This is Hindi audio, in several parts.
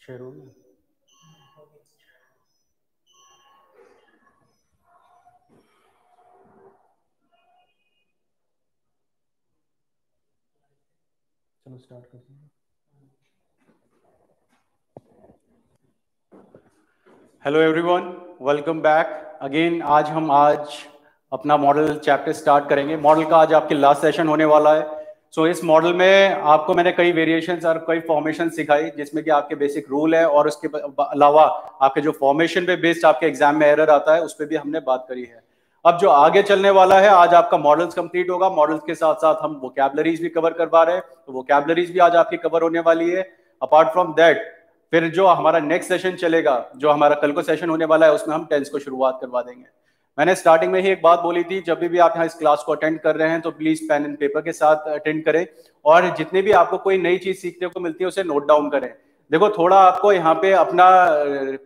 चलो स्टार्ट करते हैं। Hello everyone, welcome back again. आज अपना मॉडल चैप्टर स्टार्ट करेंगे। मॉडल का आज आपकी लास्ट सेशन होने वाला है। सो इस मॉडल में आपको मैंने कई वेरिएशंस और कई फॉर्मेशन सिखाई, जिसमें कि आपके बेसिक रूल है और उसके अलावा आपके जो फॉर्मेशन पे बेस्ड आपके एग्जाम में एरर आता है उस पर भी हमने बात करी है। अब जो आगे चलने वाला है, आज आपका मॉडल्स कंप्लीट होगा। मॉडल्स के साथ साथ हम वोकैबुलरीज भी कवर करवा रहे हैं, तो वोकैबुलरीज भी आज आपकी कवर होने वाली है। अपार्ट फ्रॉम दैट फिर जो हमारा नेक्स्ट सेशन चलेगा, जो हमारा कल को सेशन होने वाला है, उसमें हम टेंस को शुरुआत करवा देंगे। मैंने स्टार्टिंग में ही एक बात बोली थी, जब भी आप यहाँ इस क्लास को अटेंड कर रहे हैं तो प्लीज पेन एंड पेपर के साथ अटेंड करें, और जितने भी आपको कोई नई चीज सीखने को मिलती है उसे नोट डाउन करें। देखो, थोड़ा आपको यहाँ पे अपना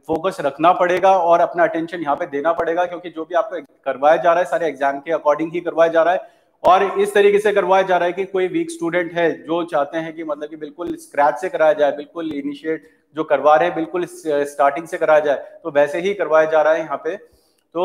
फोकस रखना पड़ेगा और अपना अटेंशन यहाँ पे देना पड़ेगा, क्योंकि जो भी आपको करवाया जा रहा है सारे एग्जाम के अकॉर्डिंग ही करवाया जा रहा है, और इस तरीके से करवाया जा रहा है कि कोई वीक स्टूडेंट है जो चाहते हैं कि मतलब कि बिल्कुल स्क्रैच से कराया जाए, बिल्कुल इनिशिएट जो करवा रहे हैं बिल्कुल स्टार्टिंग से कराया जाए, तो वैसे ही करवाया जा रहा है यहाँ पे। तो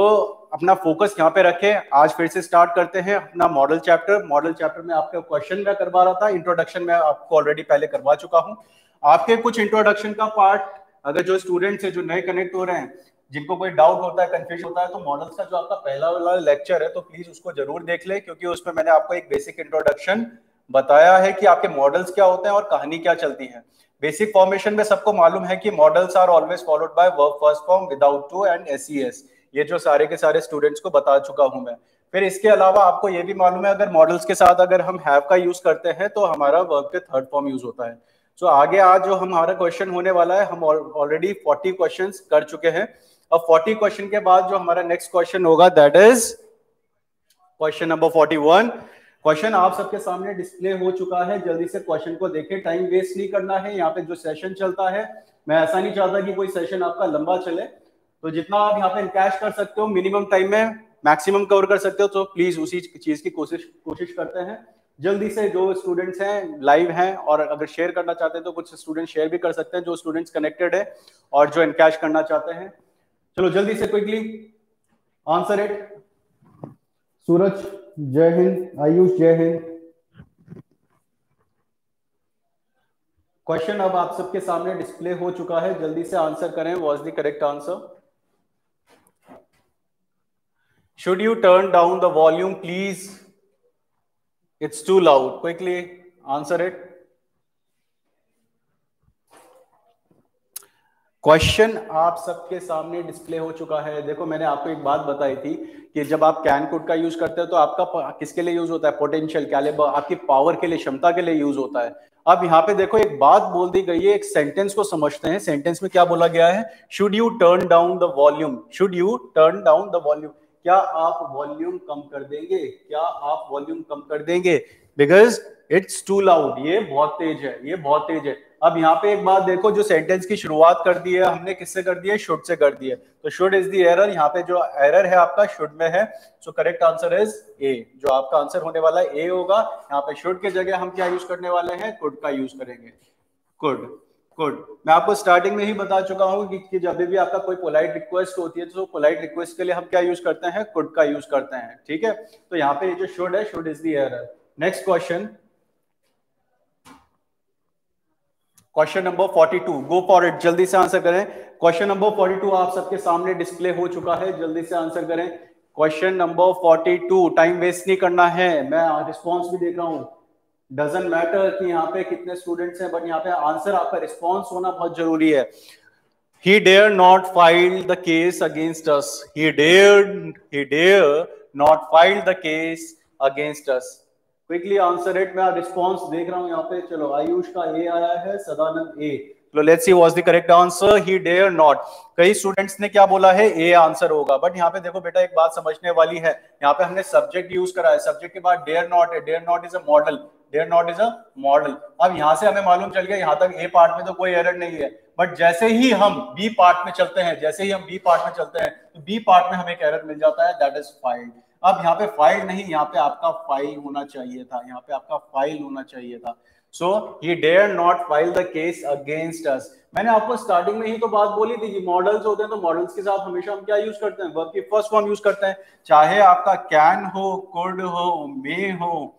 अपना फोकस यहाँ पे रखें। आज फिर से स्टार्ट करते हैं अपना मॉडल चैप्टर। मॉडल चैप्टर में आपका क्वेश्चन मैं करवा रहा था, इंट्रोडक्शन में आपको ऑलरेडी पहले करवा चुका हूँ। आपके कुछ इंट्रोडक्शन का पार्ट, अगर जो स्टूडेंट्स है जो नए कनेक्ट हो रहे हैं, जिनको कोई डाउट होता है, कंफ्यूज होता है, तो मॉडल्स का जो आपका पहला वाला लेक्चर है तो प्लीज उसको जरूर देख ले, क्योंकि उसमें मैंने आपको एक बेसिक इंट्रोडक्शन बताया है कि आपके मॉडल्स क्या होते हैं और कहानी क्या चलती है। बेसिक फॉर्मेशन में सबको मालूम है कि models are always followed by verb first form without to and SES. ये जो सारे के सारे स्टूडेंट्स को बता चुका हूं मैं। फिर इसके अलावा आपको ये भी मालूम है, अगर मॉडल्स के साथ अगर हम हैव का यूज करते हैं तो हमारा वर्ब के थर्ड फॉर्म यूज होता है। सो आगे आज जो हमारा क्वेश्चन होने वाला है, हम ऑलरेडी 40 क्वेश्चंस कर चुके हैं। अब 40 क्वेश्चन के बाद जो हमारा नेक्स्ट क्वेश्चन होगा, that is question number 41। Question आप सबके सामने डिस्प्ले हो चुका है, जल्दी से क्वेश्चन को देखें, टाइम वेस्ट नहीं करना है। यहाँ पे जो सेशन चलता है, मैं ऐसा नहीं चाहता कि कोई सेशन आपका लंबा चले, तो जितना आप यहाँ पे इनकैश कर सकते हो मिनिमम टाइम में मैक्सिमम कवर कर सकते हो, तो प्लीज उसी चीज की कोशिश करते हैं। जल्दी से जो स्टूडेंट्स हैं लाइव हैं, और अगर शेयर करना चाहते हैं तो कुछ स्टूडेंट शेयर भी कर सकते हैं, जो स्टूडेंट्स कनेक्टेड है और जो इनकैश करना चाहते हैं। चलो जल्दी से क्विकली आंसर इट। सूरज जय हिंद, आयुष जय हिंद। क्वेश्चन अब आप सबके सामने डिस्प्ले हो चुका है, जल्दी से आंसर करें। What is the correct answer? Should you turn down the volume, please? It's too loud. Quickly answer it. Question आप सबके सामने डिस्प्ले हो चुका है। देखो, मैंने आपको एक बात बताई थी कि जब आप कैन कोड का यूज करते हो तो आपका किसके लिए यूज होता है? पोटेंशियल कैलिबर, आपकी पावर के लिए, क्षमता के लिए यूज होता है। अब यहाँ पे देखो एक बात बोल दी गई है, एक सेंटेंस को समझते हैं। सेंटेंस में क्या बोला गया है? Should U turn down the volume, should U turn down the volume, क्या आप वॉल्यूम कम कर देंगे, क्या आप वॉल्यूम कम कर देंगे? बिकॉज इट्स टू लाउड, ये बहुत तेज है, ये बहुत तेज है। अब यहाँ पे एक बात देखो, जो सेंटेंस की शुरुआत कर दी है हमने किससे कर दी है? शुड से कर दी है। तो शुड इज द एरर, यहाँ पे जो एरर है आपका शुड में है। सो करेक्ट आंसर इज ए। जो आपका आंसर होने वाला है ए होगा। यहाँ पे शुड के जगह हम क्या यूज करने वाले हैं? कुड का यूज करेंगे। Could, could. मैं आपको स्टार्टिंग में ही बता चुका हूँ कि जब भी आपका कोई पोलाइट रिक्वेस्ट होती है तो पोलाइट रिक्वेस्ट के लिए हम क्या यूज करते हैं? कुड का यूज करते हैं। ठीक है, तो यहाँ पे जो शुड है, should is the error. Next question, question number 42, go for it, जल्दी से आंसर करें। क्वेश्चन नंबर 42 आप सबके सामने डिस्प्ले हो चुका है, जल्दी से आंसर करें। क्वेश्चन नंबर 42, टाइम वेस्ट नहीं करना है, मैं रिस्पॉन्स भी देख रहा हूं। डजंट मैटर कि यहाँ पे कितने स्टूडेंट्स हैं, बट यहाँ पे आंसर आपका रिस्पॉन्स होना बहुत जरूरी है। He dare not file the case against us. He dare not file the case against us. Quickly answer it. मैं रिस्पॉन्स देख रहा हूं यहाँ पे। चलो आयुष का ए आया है, सदानंद ए। चलो let's see what's the correct answer. He dare not. कई स्टूडेंट्स ने क्या बोला है, ए आंसर होगा, बट यहाँ पे देखो बेटा एक बात समझने वाली है। यहाँ पे हमने सब्जेक्ट यूज करा है, सब्जेक्ट के बाद डेयर नॉट है। Dare not is a modal, dare not is a modal. अब यहां से हमें मालूम चल गया यहाँ तक ए पार्ट में तो कोई एरर नहीं है, बट जैसे ही हम बी पार्ट में चलते हैं, तो बी पार्ट में हमें एक एरर मिल जाता है, दैट इज फाइल्ड। अब यहाँ पे फाइल नहीं, यहाँ पे आपका फाइल होना चाहिए था, यहाँ पे आपका फाइल होना चाहिए था। So he dare not file the case against us. मैंने आपको स्टार्टिंग में ही तो बात बोली थी कि मॉडल्स होते हैं, तो मॉडल्स के साथ हमेशा हम क्या यूज करते हैं, वर्ब की फर्स्ट फॉर्म यूज करते हैं। चाहे आपका कैन हो, कुड हो, मे हो,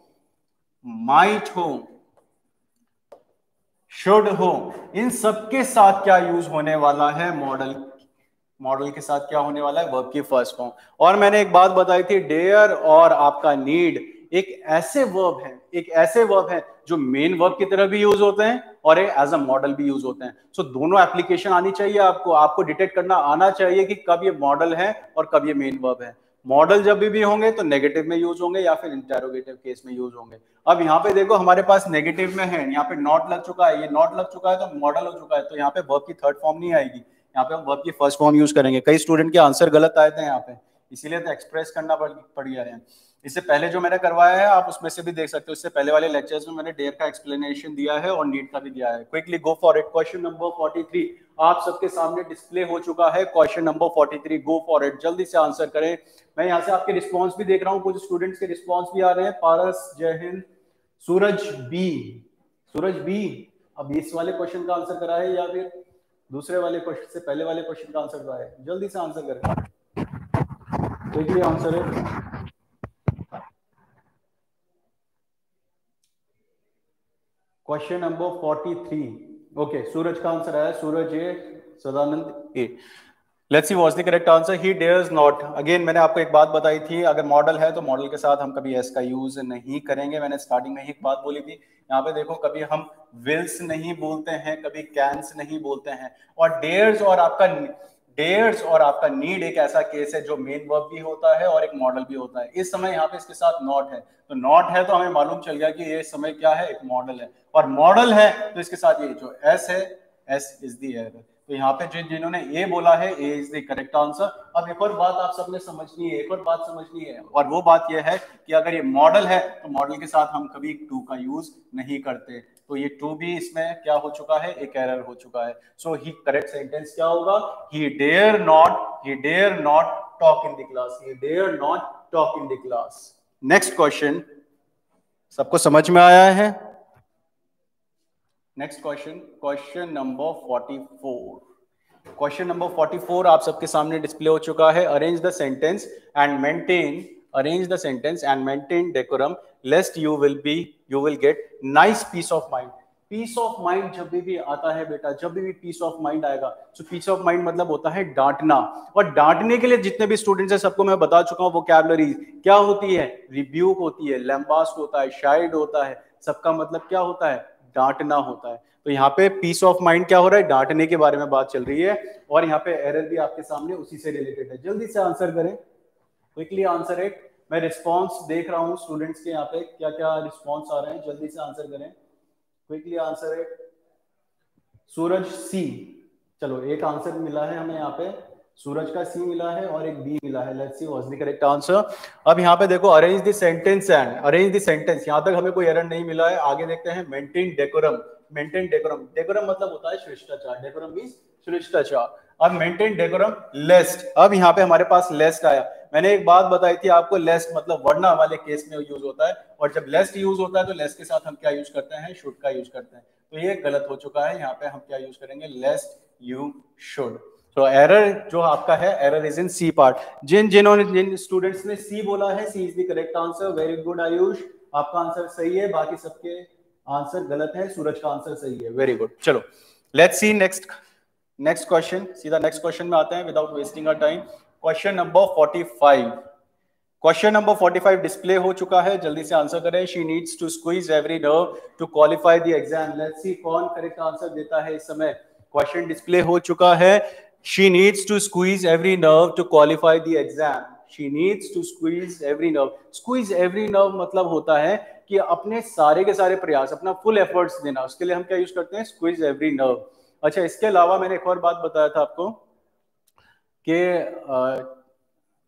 माइट हो, शुड हो, इन सबके साथ क्या यूज होने वाला है, मॉडल के साथ क्या होने वाला है, वर्ब की फर्स्ट फॉर्म। और मैंने एक बात बताई थी, डेयर और आपका नीड एक ऐसे वर्ब है जो मेन वर्ब की तरह भी यूज होते हैं और एज अ मॉडल भी यूज होते हैं। सो दोनों एप्लीकेशन आनी चाहिए आपको डिटेक्ट करना आना चाहिए कि कब ये मॉडल है और कब ये मेन वर्ब है। मॉडल जब भी होंगे तो नेगेटिव में यूज होंगे या फिर इंटेरोगेटिव केस में यूज होंगे। अब यहाँ पे देखो हमारे पास नेगेटिव में है, यहाँ पे नॉट लग चुका है, ये नॉट लग चुका है तो मॉडल हो चुका है, तो यहाँ पे वर्ब की थर्ड फॉर्म नहीं आएगी, यहाँ पे हम वर्ब की फर्स्ट फॉर्म यूज करेंगे। कई स्टूडेंट के आंसर गलत आए थे यहाँ पे, इसीलिए तो एक्सप्रेस करना पड़ गया है। इससे पहले जो मैंने करवाया है आप उसमें से भी देख सकते हो, इससे पहले वाले लेक्चर्स में मैंने डेयर का एक्सप्लेनेशन दिया है और नीड का भी दिया है। Quickly go for it. Question number 43 आप सबके सामने डिस्प्ले हो चुका है। Question number 43, go for it, जल्दी से आंसर करें। मैं यहाँ से आपके रिस्पॉन्स भी देख रहा हूँ, कुछ स्टूडेंट्स के रिस्पॉन्स भी आ रहे हैं। पारस, जय हिंद। सूरज बी अब इस वाले क्वेश्चन का आंसर करा है या फिर दूसरे वाले क्वेश्चन से पहले वाले क्वेश्चन का आंसर करा है? जल्दी से आंसर करें, क्विकली आंसर है। क्वेश्चन नंबर 43, ओके, सूरज का आंसर आया, Suraj A, Sadanand A. Let's see what's the correct answer. He dares not. Again मैंने आपको एक बात बताई थी, अगर मॉडल है तो मॉडल के साथ हम कभी एस का यूज नहीं करेंगे। मैंने स्टार्टिंग में ही एक बात बोली थी। यहाँ पे देखो कभी हम विल्स नहीं बोलते हैं, कभी कैंस नहीं बोलते हैं। और डेयर्स और आपका नीड एक ऐसा केस है जो मेन वर्ब भी होता है और एक मॉडल भी होता है। इस समय यहाँ पे इसके साथ नॉट है, तो नॉट है तो हमें मालूम चल गया कि ये समय क्या है, एक मॉडल है। और मॉडल है तो इसके साथ ये जो एस है, एस इज द एरर। तो यहाँ पे जिन्होंने ए बोला है, A is the correct answer. अब एक और बात आप सबने समझनी है, और वो बात ये है कि अगर ये मॉडल है तो मॉडल के साथ हम कभी टू का यूज नहीं करते, तो ये टू भी इसमें क्या हो चुका है, एक एरर हो चुका है। सो ही करेक्ट सेंटेंस क्या होगा, he dare not talk in the class, he dare not talk in the class. Next question सबको समझ में आया है? Next question number 44। Question number 44 आप सबके सामने डिस्प्ले हो चुका है। Arrange the sentence and maintain decorum lest you will get nice peace of mind. Peace of mind जब भी आता है बेटा, जब भी पीस ऑफ माइंड आएगा, तो पीस ऑफ माइंड मतलब होता है डांटना। और डांटने के लिए जितने भी स्टूडेंट्स हैं सबको मैं बता चुका हूं वोकैबुलरी क्या होती है, रिब्यूक होती है, लैम्बास्ट होता है, शाइड होता है, सबका मतलब क्या होता है, डांटना होता है। तो यहाँ पे पीस ऑफ माइंड क्या हो रहा है, डांटने के बारे में बात चल रही है। और यहाँ पे एरर भी आपके सामने उसी से रिलेटेड है। जल्दी से आंसर करें, क्विकली आंसर इट। मैं रिस्पॉन्स देख रहा हूँ स्टूडेंट्स के, यहाँ पे क्या क्या रिस्पॉन्स आ रहे हैं, जल्दी से आंसर करें, क्विकली आंसर इट। सूरज सी, चलो एक आंसर मिला है हमें यहाँ पे, सूरज का सी मिला है और एक बी मिला है। Let's see what's the correct answer. अब यहाँ पे देखो अरेंज द सेंटेंस यहाँ तक हमें कोई एरर नहीं मिला है। आगे देखते हैं मेंटेन डेकोरम मतलब होता है शिष्टाचार, डेकोरम मींस शिष्टाचार। अब मेंटेन डेकोरम लेस्ट, अब यहाँ पे हमारे पास लेस्ट आया। मैंने एक बात बताई थी आपको, लेस्ट मतलब वरना वाले केस में यूज होता है, और जब लेस्ट यूज होता है तो लेस्ट के साथ हम क्या यूज करते हैं, शुड का यूज करते हैं। तो ये गलत हो चुका है, यहाँ पे हम क्या यूज करेंगे, लेस्ट यू शुड। तो एरर जो आपका है, error is in C part. जिन स्टूडेंट्स ने सी बोला है, C is the correct answer. Very good Ayush, आपका आंसर सही है, बाकी सबके आंसर गलत है, सूरज का आंसर सही है। Very good. चलो लेट्स सी नेक्स्ट क्वेश्चन, सीधा नेक्स्ट क्वेश्चन में आते हैं without wasting our time. Question number 45, question number 45 display हो चुका है, जल्दी से आंसर करें। She needs to squeeze every nerve to qualify the exam. Let's see कौन करेक्ट आंसर देता है इस समय। क्वेश्चन डिस्प्ले हो चुका है। She needs to squeeze every nerve to qualify the exam. She needs to squeeze every nerve. Squeeze every nerve मतलब होता है कि अपने सारे के सारे प्रयास, अपना फुल एफर्ट्स देना, उसके लिए हम क्या यूज करते हैं, स्क्वीज एवरी नर्व। अच्छा, इसके अलावा मैंने एक और बात बताया था आपको कि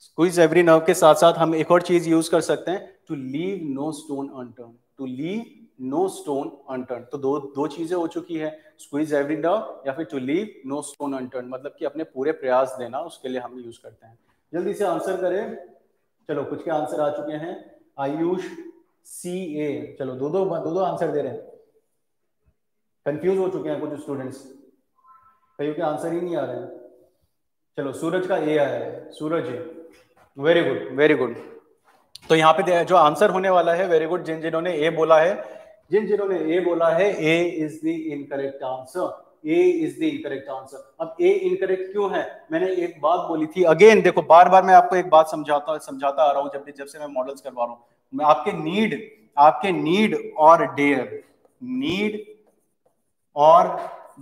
स्क्वीज एवरी नर्व के साथ साथ हम एक और चीज यूज कर सकते हैं, to leave no stone unturn. To leave no stone unturn, तो दो चीजें हो चुकी है, स्क्वीज एवरी नर्व या फिर to leave no stone unturn, मतलब कि अपने पूरे प्रयास देना, उसके लिए हम यूज करते हैं। जल्दी से आंसर करें। चलो कुछ के आंसर आ चुके हैं। आयुष सी ए, चलो दो दो आंसर दे रहे हैं। कंफ्यूज हो चुके हैं कुछ स्टूडेंट्स, कईयों के आंसर ही नहीं आ रहे हैं। चलो सूरज का ए आया है, सूरज है, वेरी गुड वेरी गुड। तो यहाँ पे जो आंसर होने वाला है, वेरी गुड, जिन जिन्होंने ए बोला है, A is the incorrect answer. A is the incorrect answer. अब ए इनकरेक्ट क्यों है, मैंने एक बात बोली थी, अगेन देखो बार बार मैं आपको एक बात समझाता आ रहा हूं जब से मैं मॉडल्स करवा रहा हूं। मैं आपके नीड और डेयर, नीड और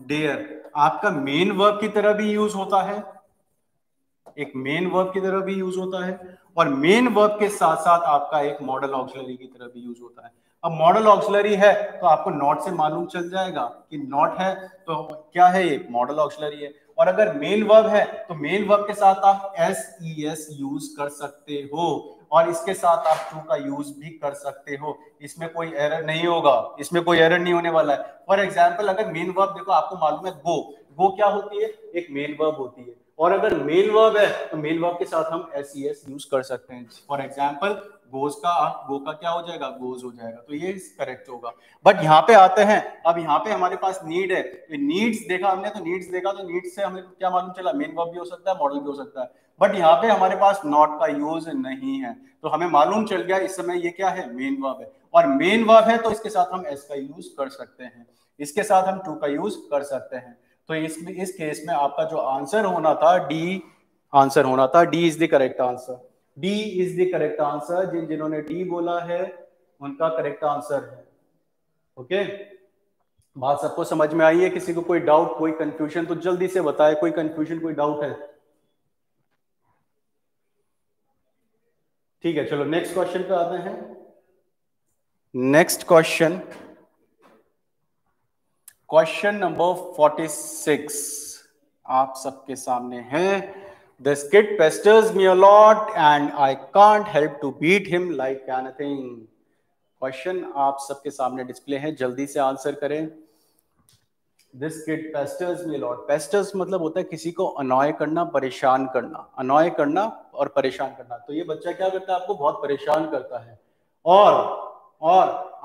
डेयर आपका मेन वर्ब की तरह भी यूज होता है, एक मेन वर्ब की तरह भी यूज होता है, और मेन वर्ब के साथ साथ आपका एक मॉडल ऑक्सिलरी की तरह भी यूज होता है। अब मॉडल ऑक्सिलरी है तो आपको नॉट से मालूम चल जाएगा कि नॉट है तो क्या है, एक मॉडल ऑक्सिलरी है। और अगर मेन वर्ब है तो मेन वर्ब के साथ आप एस यूज कर सकते हो, और इसके साथ आप टू का यूज भी कर सकते हो। इसमें कोई एरर नहीं होगा, इसमें कोई एरर नहीं होने वाला है। फॉर एग्जाम्पल अगर मेन वर्ब देखो, आपको मालूम है गो क्या होती है, एक मेन वर्ब होती है, और अगर मेन वर्ब है तो मेन वर्ब के साथ हम एस यूज कर सकते हैं। फॉर एग्जाम्पल गो का क्या हो जाएगा, गोज हो जाएगा, तो ये करेक्ट होगा। बट यहाँ पे आते हैं, अब यहाँ पे हमारे पास नीड है, नीड्स देखा हमने, तो नीड्स देखा तो नीड्स से हमें क्या मालूम चला, मेन वर्ब भी हो सकता है, मॉडल भी हो सकता है। बट यहाँ पे हमारे पास नॉट का यूज नहीं है, तो हमें मालूम चल गया इस समय ये क्या है, मेन वर्ब है, और मेन वर्ब है तो इसके साथ हम एस का यूज कर सकते हैं, इसके साथ हम टू का यूज कर सकते हैं। तो इस केस में आपका जो आंसर होना था डी, आंसर होना था D is the correct answer. D is the correct answer. जिन्होंने डी बोला है उनका करेक्ट आंसर है। ओके, बात सबको समझ में आई है? किसी को कोई डाउट, कोई कंफ्यूजन तो जल्दी से बताए, कोई कंफ्यूजन, कोई डाउट है? ठीक है, चलो नेक्स्ट क्वेश्चन पे आते हैं। नेक्स्ट क्वेश्चन, क्वेश्चन नंबर 46 आप सबके सामने है। The skid pesters me a lot and I can't help to beat him like anything. Question आप सबके सामने डिस्प्ले है, जल्दी से आंसर करें। This kid pesters me a lot. Pesters मतलब होता है किसी को अनॉय करना, परेशान करना, अनॉय करना और परेशान करना। तो ये बच्चा क्या करता है, आपको बहुत परेशान करता है। और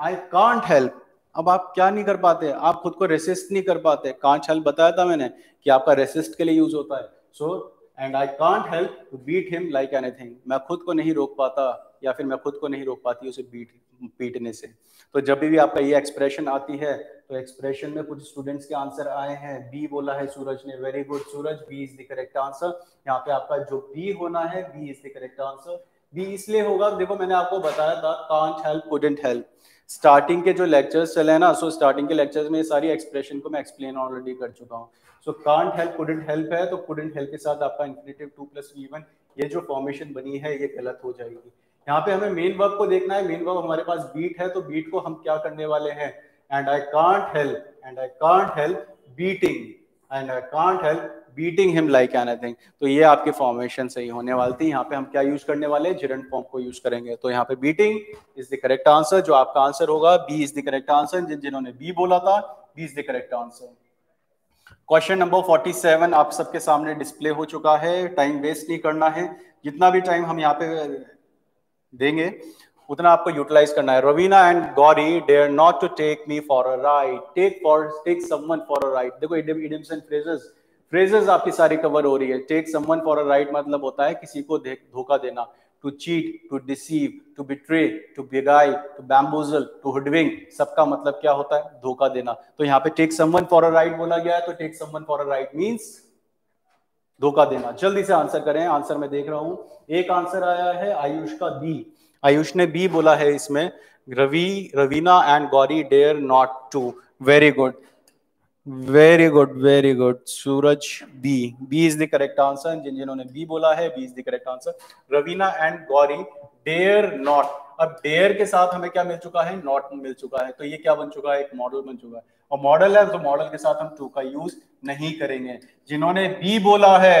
I can't help, अब आप क्या नहीं कर पाते, आप खुद को रेसिस्ट नहीं कर पाते। कांट हेल्प बताया था मैंने कि आपका रेसिस्ट के लिए यूज होता है। So and I can't help to beat him like anything, मैं खुद को नहीं रोक पाता या फिर मैं खुद को नहीं रोक पाती उसे पीटने से। तो जब भी आपका ये एक्सप्रेशन आती है, तो एक्सप्रेशन में कुछ स्टूडेंट्स के आंसर आए हैं। बी बोला है सूरज ने, very good Suraj, B is the correct answer. यहाँ पे आपका जो बी होना है, B is the correct answer. B इसलिए होगा, देखो मैंने आपको बताया था can't help, couldn't help. Starting के जो लेक्चर्स चले हैं ना, सो स्टार्टिंग के लेक्चर्स में ये सारी एक्सप्रेशन को मैं एक्सप्लेन ऑलरेडी कर चुका हूँ। So can't help, couldn't help है, तो कुडंट हेल्प के साथ आपका इंफिनिटिव 2 + V1, ये जो फॉर्मेशन बनी है ये गलत हो जाएगी। यहाँ पे हमें मेन वर्ब को देखना है। मेन वर्ब हमारे पास बीट है, तो बीट को हम क्या करने वाले हैं, and I can't help beating, and I can't help beating him like anything. तो ये आपकी फॉर्मेशन सही होने वाली थी। यहाँ पे हम क्या यूज करने वाले हैं, जिरंड फॉर्म को यूज करेंगे। तो यहाँ पे beating is the correct answer, जो आपका आंसर होगा B is the correct answer. जिन्होंने बी बोला था, B is the correct answer. Question number 47 आप सबके सामने डिस्प्ले हो चुका है। टाइम वेस्ट नहीं करना है, जितना भी टाइम हम यहाँ पे देंगे उतना आपको यूटिलाइज करना है। Raveena and Gauri dare not to take me for a ride, take someone for a ride. देखो इडियम्स एंड फ्रेजेस आपकी सारी कवर हो रही है। Take someone for a ride मतलब होता है किसी को धोखा देना, to cheat, to deceive, to betray, to beguile, to bamboozle, to hoodwink, सबका मतलब क्या होता है, धोखा देना। तो यहाँ पे take someone for a ride बोला गया है, तो take someone for a ride means धोखा देना। जल्दी से आंसर करें, आंसर मैं देख रहा हूं। एक आंसर आया है आयुष का बी, आयुष ने बी बोला है इसमें। Raveena and Gauri dare not to. Very good, very good, very good. Suraj B, B is the correct answer. जिन्होंने बी बोला है, B is the correct answer. Raveena and Gauri dare not. अब डेयर के साथ हमें क्या मिल चुका है? नॉट मिल चुका है। तो ये क्या बन चुका है? एक मॉडल बन चुका है। और मॉडल है तो मॉडल के साथ हम टू का यूज नहीं करेंगे। जिन्होंने बी बोला है,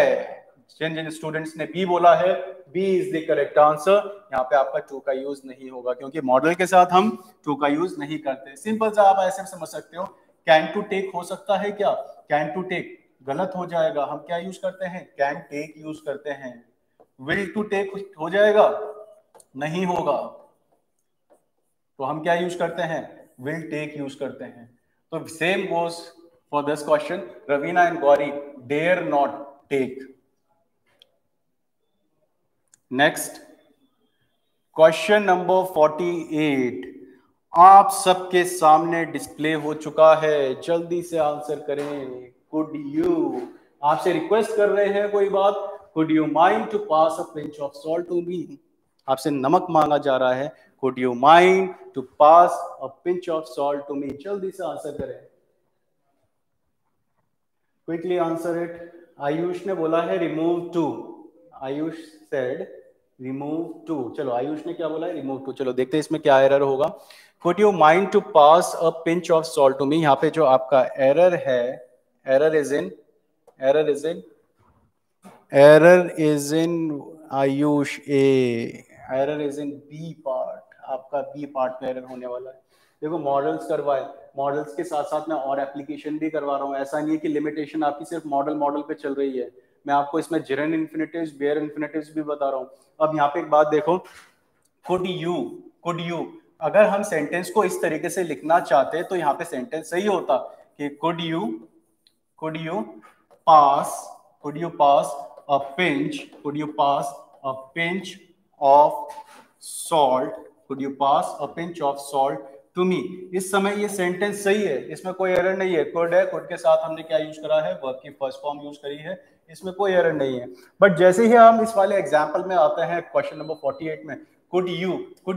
जिन जिन स्टूडेंट्स ने बी बोला है, B is the correct answer. यहाँ पे आपका टू का यूज नहीं होगा क्योंकि मॉडल के साथ हम टू का यूज नहीं करते। सिंपल सा आप ऐसे समझ सकते हो। कैन टू टेक हो सकता है क्या? कैन टू टेक गलत हो जाएगा। हम क्या यूज करते हैं? कैन टेक यूज करते हैं। विल टू टेक हो जाएगा? नहीं होगा। तो हम क्या यूज करते हैं? विल टेक यूज करते हैं। तो same goes for this question. Raveena and Gauri dare not take. Next question number 48 आप सबके सामने डिस्प्ले हो चुका है। जल्दी से आंसर करें। कुड यू, आपसे रिक्वेस्ट कर रहे हैं कोई बात, could you mind to pass a pinch of salt to me? आपसे नमक मांगा जा रहा है। Could you mind to pass a pinch of salt to me? जल्दी से आंसर करें, क्विकली आंसर इट। आयुष ने बोला है remove two. Ayush said remove two. चलो आयुष ने क्या बोला है? Remove two. चलो देखते हैं इसमें क्या एरर होगा। Could you mind to pass a pinch of salt to me? यहाँ पे जो आपका एरर है, error is in Ayush A, error is in B part. आपका बी पार्ट में एरर होने वाला है। देखो मॉडल्स करवाए, मॉडल्स के साथ साथ मैं और एप्लीकेशन भी करवा रहा हूँ। ऐसा नहीं है कि लिमिटेशन आपकी सिर्फ मॉडल पे चल रही है। मैं आपको इसमें जिरन इन्फिनेटिव्स, बेयर इन्फिनेटिव्स भी बता रहा हूँ। अब यहाँ पे एक बात देखो, कुड यू, अगर हम सेंटेंस को इस तरीके से लिखना चाहते तो यहाँ पे सेंटेंस सही होता कि could you pass a pinch, could you pass a pinch of salt, could you pass a pinch of salt to me? इस समय ये सेंटेंस सही है, इसमें कोई एरर नहीं है। could है, could के साथ हमने क्या यूज करा है? वर्ब की फर्स्ट फॉर्म यूज करी है, इसमें कोई एरर नहीं है। बट जैसे ही हम इस वाले एग्जाम्पल में आते हैं क्वेश्चन नंबर 48 में, कुड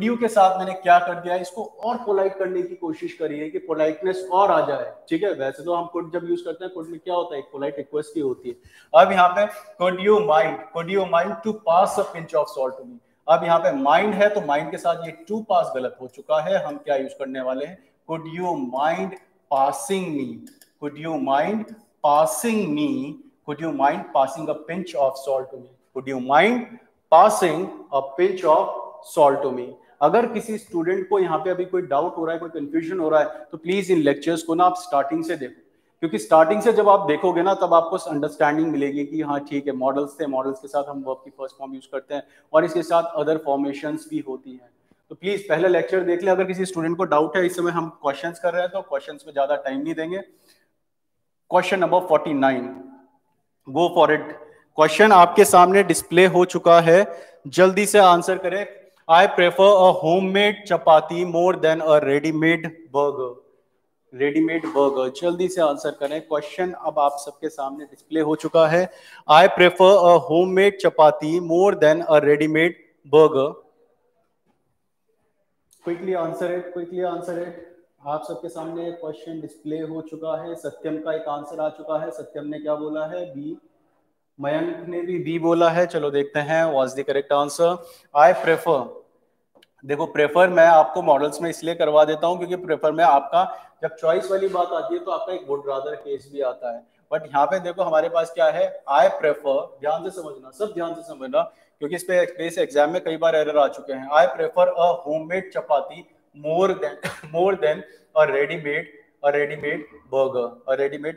यू के साथ मैंने क्या कर दिया? इसको और पोलाइट करने की कोशिश करी है कि पोलाइटनेस और आ जाए। ठीक है, वैसे तो हम कुड जब यूज करते हैं, कुड में क्या होता है? एक पोलाइट रिक्वेस्ट ही होती है। अब यहाँ पे could you mind to pass a pinch of salt to me. अब यहाँ पे माइंड है तो माइंड के साथ ये टू पास गलत हो चुका है। हम क्या यूज करने वाले हैं? Could you mind passing me, could you mind passing me, could you mind passing a pinch of salt to me, could you mind passing a pinch of salt to me. अगर किसी स्टूडेंट को यहाँ पे अभी कोई डाउट हो रहा है, कोई कंफ्यूजन हो रहा है, तो प्लीज इन लेक्चर्स को ना आप स्टार्टिंग से देखो, क्योंकि स्टार्टिंग से जब आप देखोगे ना तब आपको अंडरस्टैंडिंग मिलेगी कि हाँ ठीक है, मॉडल्स थे, मॉडल्स के साथ हम वर्ब की फर्स्ट फॉर्म यूज करते हैं और इसके साथ अदर फॉर्मेशंस भी होती हैं। तो प्लीज पहले लेक्चर देख ले। अगर किसी स्टूडेंट को डाउट है, इस समय हम क्वेश्चंस कर रहे हैं तो क्वेश्चंस में ज्यादा टाइम नहीं देंगे। Question number 49, go for it. Question आपके सामने डिस्प्ले हो चुका है, जल्दी से आंसर करें। आई prefer a homemade chapati more than a readymade burger. Readymade burger, जल्दी से आंसर करें। क्वेश्चन अब आप सबके सामने डिस्प्ले हो चुका है। आई prefer a homemade chapati more than a readymade burger. Quickly answer it, quickly answer it. आप सबके सामने क्वेश्चन डिस्प्ले हो चुका है। सत्यम का एक आंसर आ चुका है। सत्यम ने क्या बोला है? बी। मयंक ने भी बी बोला है। चलो देखते हैं what's the correct answer. I prefer, देखो प्रेफर मैं आपको मॉडल्स में इसलिए करवा देता हूं क्योंकि प्रेफर में आपका जब चॉइस वाली बात आती है तो आपका एक वुड रादर केस भी आता है। बट यहाँ पे देखो हमारे पास क्या है? आई प्रेफर, ध्यान से समझना, सब ध्यान से समझना, क्योंकि इस पे बेस एग्जाम में कई बार एरर आ चुके हैं। आई prefer a homemade chapati more than a readymade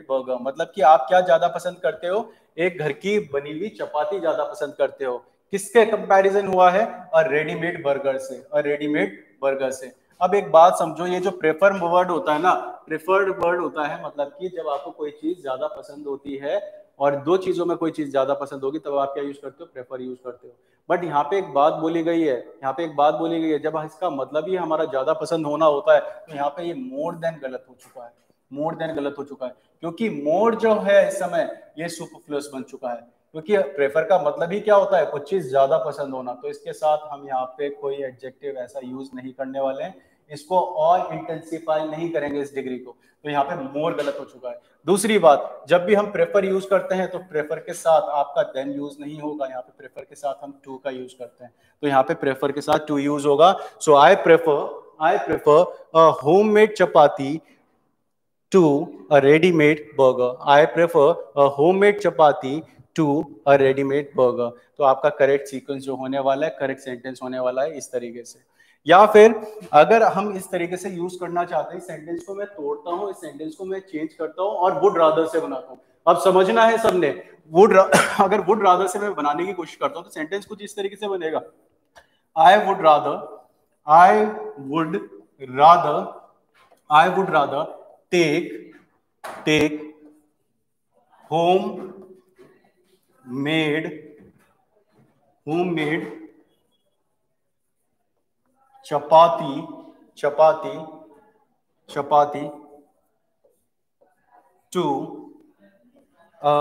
burger. मतलब कि आप क्या ज्यादा पसंद करते हो? एक घर की बनी हुई चपाती ज्यादा पसंद करते हो। किसके कंपैरिजन हुआ है? रेडीमेड बर्गर से, रेडीमेड बर्गर से। अब एक बात समझो, ये जो प्रेफर वर्ड होता है ना, प्रेफर्ड वर्ड होता है मतलब कि जब आपको कोई चीज ज्यादा पसंद होती है और दो चीजों में कोई चीज ज्यादा पसंद होगी तब आप क्या यूज करते हो? प्रेफर यूज करते हो। बट यहाँ पे एक बात बोली गई है, यहाँ पे एक बात बोली गई है, जब इसका मतलब ही हमारा ज्यादा पसंद होना होता है तो यहाँ पे ये मोर देन गलत हो चुका है। मोर देन गलत हो चुका है क्योंकि मोर जो है इस समय ये सुपरफ्लुअस बन चुका है। क्योंकि प्रेफर का मतलब ही क्या होता है, कुछ चीज ज्यादा पसंद होना। तो इसके साथ हम यहाँ पे कोई एडजेक्टिव ऐसा यूज नहीं करने वाले हैं, इसको और इंटेंसिफाई नहीं करेंगे इस डिग्री को। तो यहाँ पे मोर गलत हो चुका है। दूसरी बात, जब भी हम प्रेफर यूज करते हैं तो प्रेफर के साथ आपका देन यूज नहीं होगा, यहाँ पे प्रेफर के साथ हम टू का यूज करते हैं, तो यहाँ पे प्रेफर के साथ टू यूज होगा। So I prefer a homemade chapati to a ready-made burger. I prefer a homemade chapati to a ready-made burger. तो आपका करेक्ट सीक्वेंस जो होने वाला है, करेक्ट सेंटेंस होने वाला है इस तरीके से। या फिर अगर हम इस तरीके से यूज करना चाहते हैं, सेंटेंस को मैं तोड़ता हूं, इस सेंटेंस को मैं चेंज करता हूं और वुड रादर से बनाता हूं। अब समझना है सबने, अगर वुड रादर से मैं बनाने की कोशिश करता हूं तो सेंटेंस कुछ इस तरीके से बनेगा, आई would rather take homemade chapati to a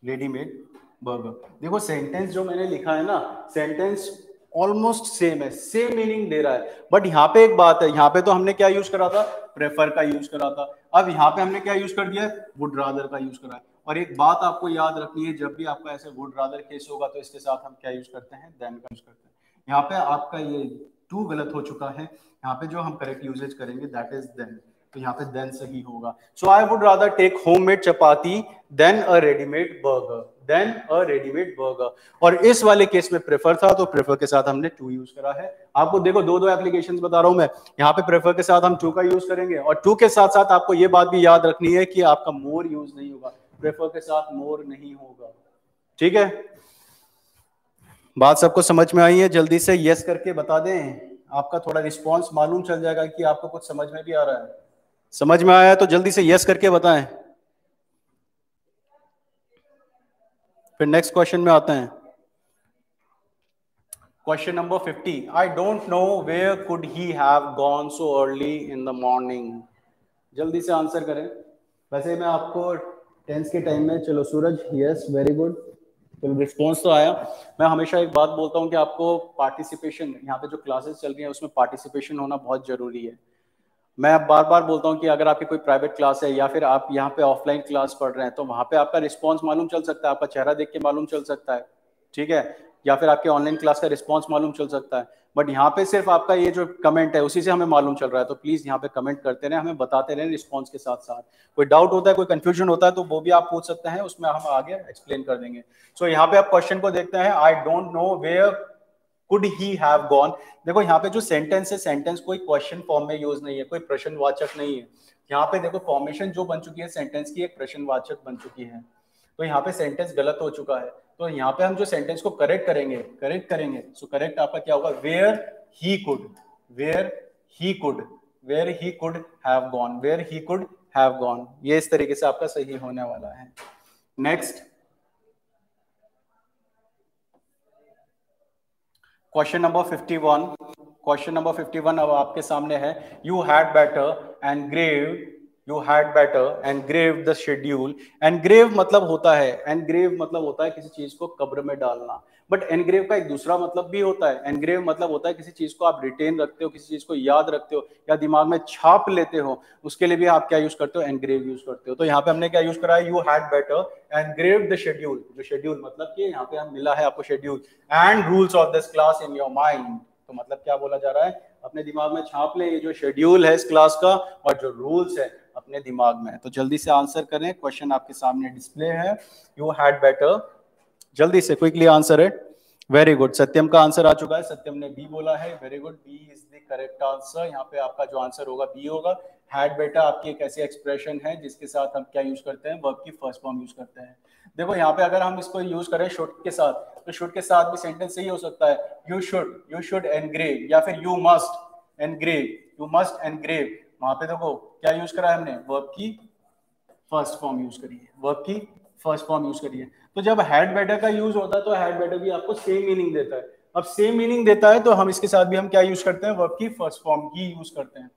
ready-made burger। देखो सेंटेंस जो मैंने लिखा है ना, सेंटेंस ऑलमोस्ट सेम है, सेम मीनिंग दे रहा है, बट यहाँ पे एक बात है, यहाँ पे तो हमने क्या यूज करा था, प्रेफर का यूज करा था। अब यहाँ पे हमने क्या यूज कर दिया है, वुड रादर का यूज करा है। और एक बात आपको याद रखनी है, जब भी आपका ऐसे वुड रादर केस होगा तो इसके साथ हम क्या यूज करते हैं, देन का यूज करते हैं। यहाँ पे आपका ये टू गलत हो चुका है, यहाँ पे जो हम करेक्ट यूजेज करेंगे दैट इज देन, तो यहाँ पे देन सही होगा। So I would rather take homemade chapati than a readymade burger. और इस वाले केस में प्रेफर था, तो प्रेफर के साथ हमने टू यूज करा है। आपको देखो दो एप्लीकेशंस बता रहा हूं मैं, यहाँ पे प्रेफर के साथ हम टू का यूज करेंगे, और टू के साथ साथ आपको ये बात भी याद रखनी है कि आपका मोर यूज नहीं होगा, प्रेफर के साथ मोर नहीं होगा। ठीक है, बात सबको समझ में आई है? जल्दी से यस करके बता दें, आपका थोड़ा रिस्पॉन्स मालूम चल जाएगा कि आपको कुछ समझ में भी आ रहा है। समझ में आया तो जल्दी से यस करके बताएं। फिर नेक्स्ट क्वेश्चन में आते हैं। Question number 50, I don't know where could he have gone so early in the morning. जल्दी से आंसर करें। वैसे मैं आपको टेंस के टाइम में, चलो सूरज, यस वेरी गुड, तो रिस्पॉन्स तो आया। मैं हमेशा एक बात बोलता हूँ कि आपको पार्टिसिपेशन, यहाँ पे जो क्लासेस चल रही हैं उसमें पार्टिसिपेशन होना बहुत जरूरी है। मैं बार बार बोलता हूँ कि अगर आपकी कोई प्राइवेट क्लास है या फिर आप यहाँ पे ऑफलाइन क्लास पढ़ रहे हैं, तो वहाँ पे आपका रिस्पॉन्स मालूम चल सकता है, आपका चेहरा देख के मालूम चल सकता है, ठीक है, या फिर आपके ऑनलाइन क्लास का रिस्पॉन्स मालूम चल सकता है। बट यहाँ पे सिर्फ आपका ये जो कमेंट है उसी से हमें मालूम चल रहा है। तो प्लीज यहाँ पे कमेंट करते रहे, हमें बताते रहे रिस्पॉन्स के साथ साथ। कोई डाउट होता है, कोई कंफ्यूजन होता है तो वो भी आप पूछ सकते हैं, उसमें हम आगे एक्सप्लेन कर देंगे। सो यहाँ पे आप क्वेश्चन को देखते हैं, I don't know where could he have gone. देखो यहाँ पे जो सेंटेंस है, सेंटेंस कोई क्वेश्चन फॉर्म में यूज नहीं है, कोई प्रश्नवाचक नहीं है। यहाँ पे देखो फॉर्मेशन जो बन चुकी है सेंटेंस की, एक प्रश्नवाचक बन चुकी है, तो यहाँ पे सेंटेंस गलत हो चुका है। तो यहाँ पे हम जो सेंटेंस को करेक्ट करेंगे, सो करेक्ट आपका क्या होगा, where he could have gone, ये इस तरीके से आपका सही होने वाला है। नेक्स्ट क्वेश्चन नंबर 51 अब आपके सामने है। You had better engrave the schedule. Engrave मतलब होता है किसी चीज को कब्र में डालना, बट एनग्रेव का एक दूसरा मतलब भी होता है। एनग्रेव मतलब होता है किसी चीज को आप रिटेन रखते हो, किसी चीज को याद रखते हो या दिमाग में छाप लेते हो, उसके लिए भी आप क्या यूज करते हो, एनग्रेव यूज करते हो। तो यहाँ पे हमने क्या यूज करा है, you had better engrave the schedule. जो शेड्यूल मतलब कि यहाँ पे हम मिला है आपको schedule, and rules of this class in your mind. तो मतलब क्या बोला जा रहा है, अपने दिमाग में छाप ले ये जो शेड्यूल है इस क्लास का और जो रूल्स है अपने दिमाग में। तो जल्दी से आंसर करें, क्वेश्चन आपके सामने डिस्प्ले है। यू हैड बेटर, जल्दी से क्विकली आंसर है। वेरी गुड, सत्यम का आंसर आ चुका है, सत्यम ने बी बोला है, very good, B is the correct answer. यहाँ पे आपका जो आंसर होगा बी होगा। हैड बेटर आपकी एक ऐसी एक्सप्रेशन है जिसके साथ हम क्या यूज करते हैं, वर्ब की फर्स्ट फॉर्म यूज करते हैं। देखो यहाँ पे अगर हम इसको यूज करें शुड के साथ, तो शुड के साथ भी सेंटेंस सही हो सकता है, यू शुड एनग्रेव, या फिर यू मस्ट एनग्रेव। वहां पे देखो क्या यूज करा है हमने, वर्ब की फर्स्ट फॉर्म यूज करी है। तो जब हैड बेटर का यूज होता है तो हैड बेटर भी आपको सेम मीनिंग देता है। अब सेम मीनिंग देता है तो हम इसके साथ भी हम क्या यूज करते हैं, वर्ब की फर्स्ट फॉर्म ही यूज करते हैं।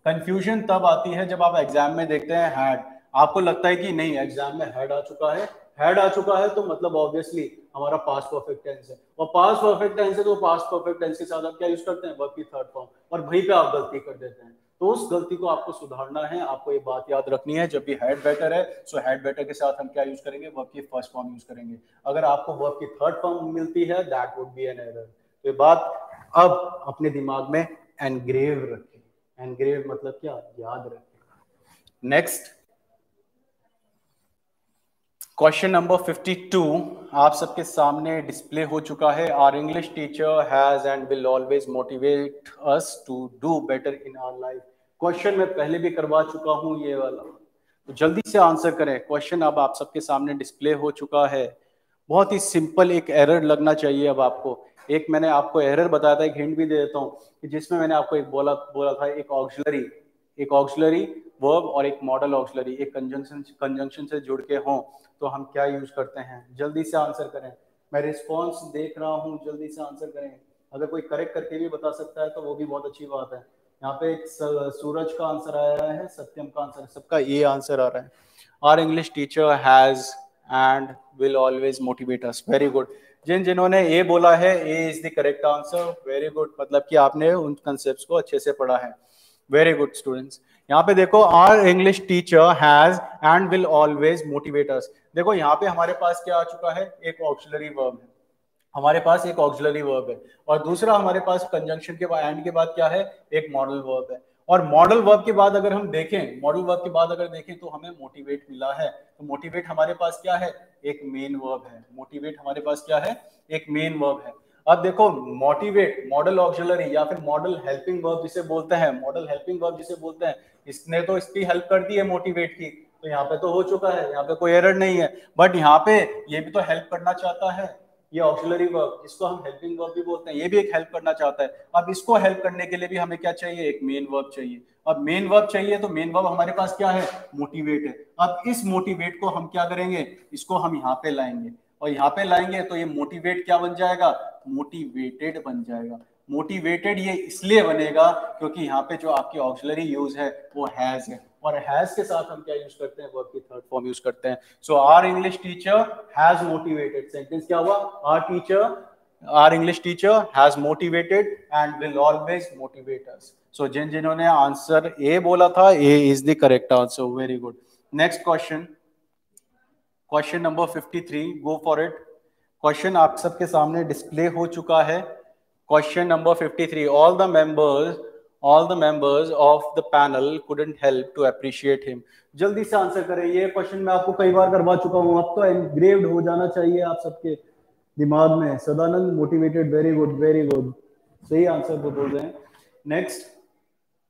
कंफ्यूजन तब आती है जब आप एग्जाम में देखते हैं हैड, आपको लगता है कि नहीं एग्जाम में हैड आ चुका है, हैड आ चुका है तो मतलब ऑब्वियसली हमारा पास्ट परफेक्ट टेंस है, और पास्ट परफेक्ट टेंस है तो पास्ट परफेक्ट टेंस के साथ आप क्या यूज करते हैं, वर्ब की थर्ड फॉर्म, और वहीं पे आप गलती कर देते हैं। तो उस गलती को आपको सुधारना है, आपको ये बात याद रखनी है, जब भी हैड बेटर है सो हैड बेटर के साथ हम क्या यूज करेंगे, वर्ब की फर्स्ट फॉर्म यूज करेंगे। अगर आपको वर्ब की थर्ड फॉर्म मिलती है that would be an error. तो ये बात अब अपने दिमाग में एनग्रेव रखें। एनग्रेव मतलब क्या, याद रखें। नेक्स्ट क्वेश्चन नंबर 52 आप सबके सामने डिस्प्ले हो चुका है। Our English teacher has and will always motivate us to do better in our life. Question मैं पहले भी करवा चुका हूं ये वाला, तो जल्दी से आंसर करें। क्वेश्चन अब आप सबके सामने डिस्प्ले हो चुका है। बहुत ही सिंपल एक एरर लगना चाहिए अब आपको। एक मैंने आपको एरर बताया था, एक हिंट भी दे देता हूँ कि जिसमें मैंने आपको एक बोला था एक ऑक्सिलरी वर्ब और एक मॉडल ऑक्सिलरी एक कंजंक्शन से जुड़ के हों तो हम क्या यूज करते हैं। जल्दी से आंसर करें, मैं रिस्पॉन्स देख रहा हूँ, जल्दी से आंसर करें। अगर कोई करेक्ट करके भी बता सकता है तो वो भी बहुत अच्छी बात है। यहाँ पे एक सूरज का आंसर आया है, सत्यम का आंसर, सबका ये आंसर आ रहा है। Our English teacher has and will always motivate us. Very good. जिन्होंने ए बोला है, A is the correct answer. Very good, मतलब कि आपने उन कंसेप्ट्स को अच्छे से पढ़ा है। Very good students. यहाँ पे देखो, our English teacher has and will always motivate us. देखो यहाँ पे हमारे पास क्या आ चुका है, एक ऑक्सिलरी वर्ब है, हमारे पास एक ऑक्सिलरी वर्ब है, और दूसरा हमारे पास कंजंक्शन के बाद एंड के बाद क्या है, एक मॉडल वर्ब है। और मॉडल वर्ब के बाद अगर हम देखें, मॉडल वर्ब के बाद अगर देखें तो हमें मोटिवेट मिला है। तो मोटिवेट हमारे पास क्या है, एक मेन वर्ब है। मोटिवेट हमारे पास क्या है, एक मेन वर्ब है। अब देखो, मोटिवेट मॉडल ऑक्सिलरी या फिर मॉडल हेल्पिंग वर्ब जिसे बोलते हैं, मॉडल हेल्पिंग वर्ब जिसे बोलते हैं, इसने तो इसकी हेल्प कर दी है मोटिवेट की, तो यहाँ पे तो हो चुका है, यहाँ पे कोई एरर नहीं है। बट यहाँ पे ये भी तो हेल्प करना चाहता है, ये ऑक्सिलरी वर्ब जिसको हम हेल्पिंग वर्ब भी बोलते हैं, ये भी एक हेल्प करना चाहता है। अब इसको हेल्प करने के लिए भी हमें क्या चाहिए, एक मेन वर्ब चाहिए। अब मेन वर्ब चाहिए तो मेन वर्ब हमारे पास क्या है, मोटिवेट है। अब इस मोटिवेट को हम क्या करेंगे, इसको हम यहाँ पे लाएंगे, और यहाँ पे लाएंगे तो ये मोटिवेट क्या बन जाएगा, मोटिवेटेड बन जाएगा। मोटिवेटेड ये इसलिए बनेगा क्योंकि यहाँ पे जो आपकी ऑक्सिलरी यूज है वो हैज है, और हैज के साथ हम क्या यूज करते हैं, वर्ब की थर्ड फॉर्म यूज करते हैं। So our English teacher has motivated. Sentence क्या हुआ, our English teacher has motivated and will always motivate us. So जिन्होंने आंसर ए बोला था, A is the correct answer. Very good. Next question, question number 53, go for it. Question आप सबके सामने डिस्प्ले हो चुका है। Question number 53, all the members of the panel couldn't help to appreciate him। जल्दी से आंसर करें, ये क्वेश्चन मैं आपको कई बार करवा चुका हूं, अब तो एनग्रेव्ड हो जाना चाहिए आप सबके दिमाग में। Sadanand motivated, very good very good, सही आंसर वो बोल रहे हैं। नेक्स्ट,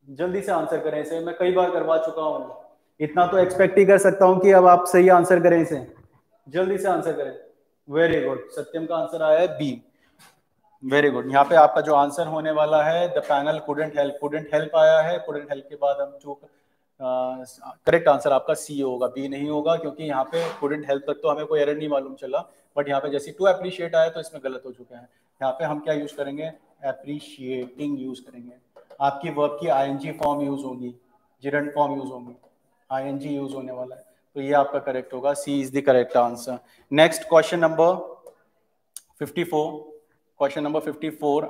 जल्दी से आंसर करें इसे, मैं कई बार करवा चुका हूं, इतना तो एक्सपेक्ट ही कर सकता हूं कि अब आप सही आंसर करें इसे। जल्दी से आंसर करें। वेरी गुड, सत्यम का आंसर आया है बी। Very good. यहाँ पे आपका जो आंसर होने वाला है, द पैनल कुडंट हेल्प आया है। कुडंट हेल्प के बाद हम जो करेक्ट आंसर आपका सी होगा, बी नहीं होगा, क्योंकि यहाँ पे कुडंट हेल्प तक तो हमें कोई एरर नहीं मालूम चला, बट यहाँ पे जैसे टू अप्रिशिएट आया तो इसमें गलत हो चुका है। यहाँ पे हम क्या यूज करेंगे, अप्रिशिएटिंग यूज करेंगे। आपकी वर्ब की आईएनजी फॉर्म यूज होगी, जिरंड फॉर्म यूज होगी, आईएनजी यूज होने वाला है, तो ये आपका करेक्ट होगा, C is the correct answer. Next question number 54, question number 54,